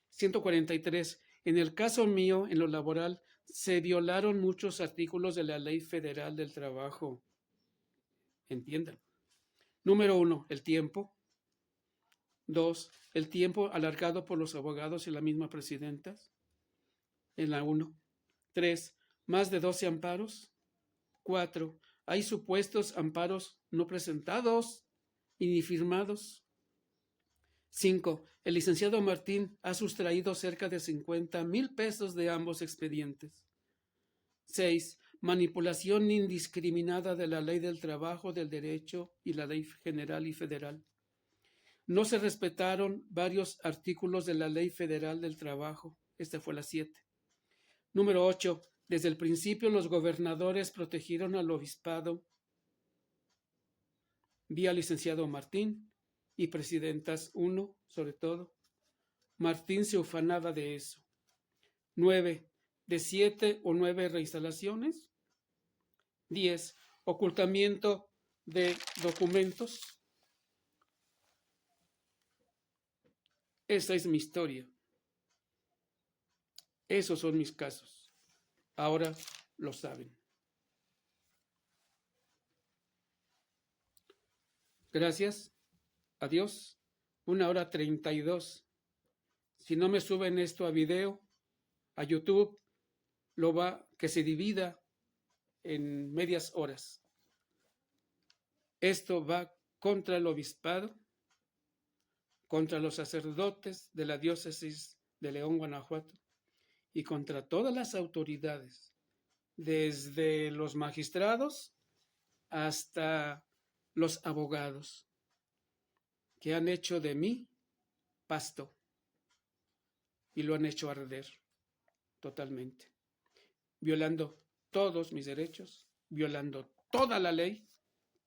143. En el caso mío, en lo laboral, se violaron muchos artículos de la Ley Federal del Trabajo. Entiendan. Número 1, el tiempo. 2, el tiempo alargado por los abogados y la misma presidenta en la 1. 3, más de 12 amparos. 4, hay supuestos amparos no presentados y ni firmados. 5, el licenciado Martín ha sustraído cerca de 50,000 pesos de ambos expedientes. 6, manipulación indiscriminada de la ley del trabajo, del derecho y la ley general y federal. No se respetaron varios artículos de la Ley Federal del Trabajo. Esta fue la 7. Número 8. Desde el principio los gobernadores protegieron al obispado vía licenciado Martín y presidentas 1, sobre todo. Martín se ufanaba de eso. 9. De 7 o 9 reinstalaciones. 10. Ocultamiento de documentos. Esa es mi historia. Esos son mis casos. Ahora lo saben. Gracias. Adiós. 1:32. Si no me suben esto a video, a YouTube, que se divida en medias horas. Esto va contra el obispado, contra los sacerdotes de la diócesis de León, Guanajuato, y contra todas las autoridades, desde los magistrados hasta los abogados, que han hecho de mí pasto y lo han hecho arder totalmente, violando todos mis derechos, violando toda la ley,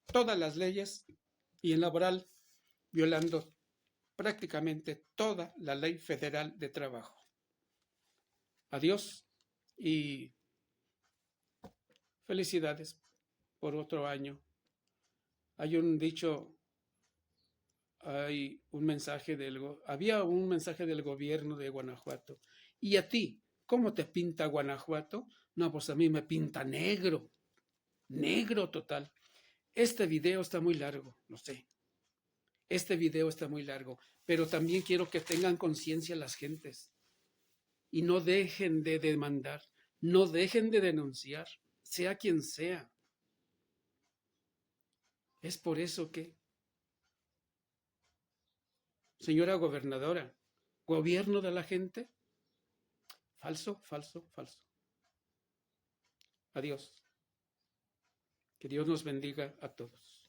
todas las leyes, y en laboral violando prácticamente toda la ley federal de trabajo. Adiós y felicidades por otro año. Hay un dicho, había un mensaje del gobierno de Guanajuato. ¿Y a ti, cómo te pinta Guanajuato? No, pues a mí me pinta negro, negro total. Este video está muy largo, lo sé. Este video está muy largo, pero también quiero que tengan conciencia las gentes y no dejen de demandar, no dejen de denunciar, sea quien sea. Es por eso que, señora gobernadora, ¿gobierno de la gente? Falso, falso, falso. Adiós. Que Dios nos bendiga a todos.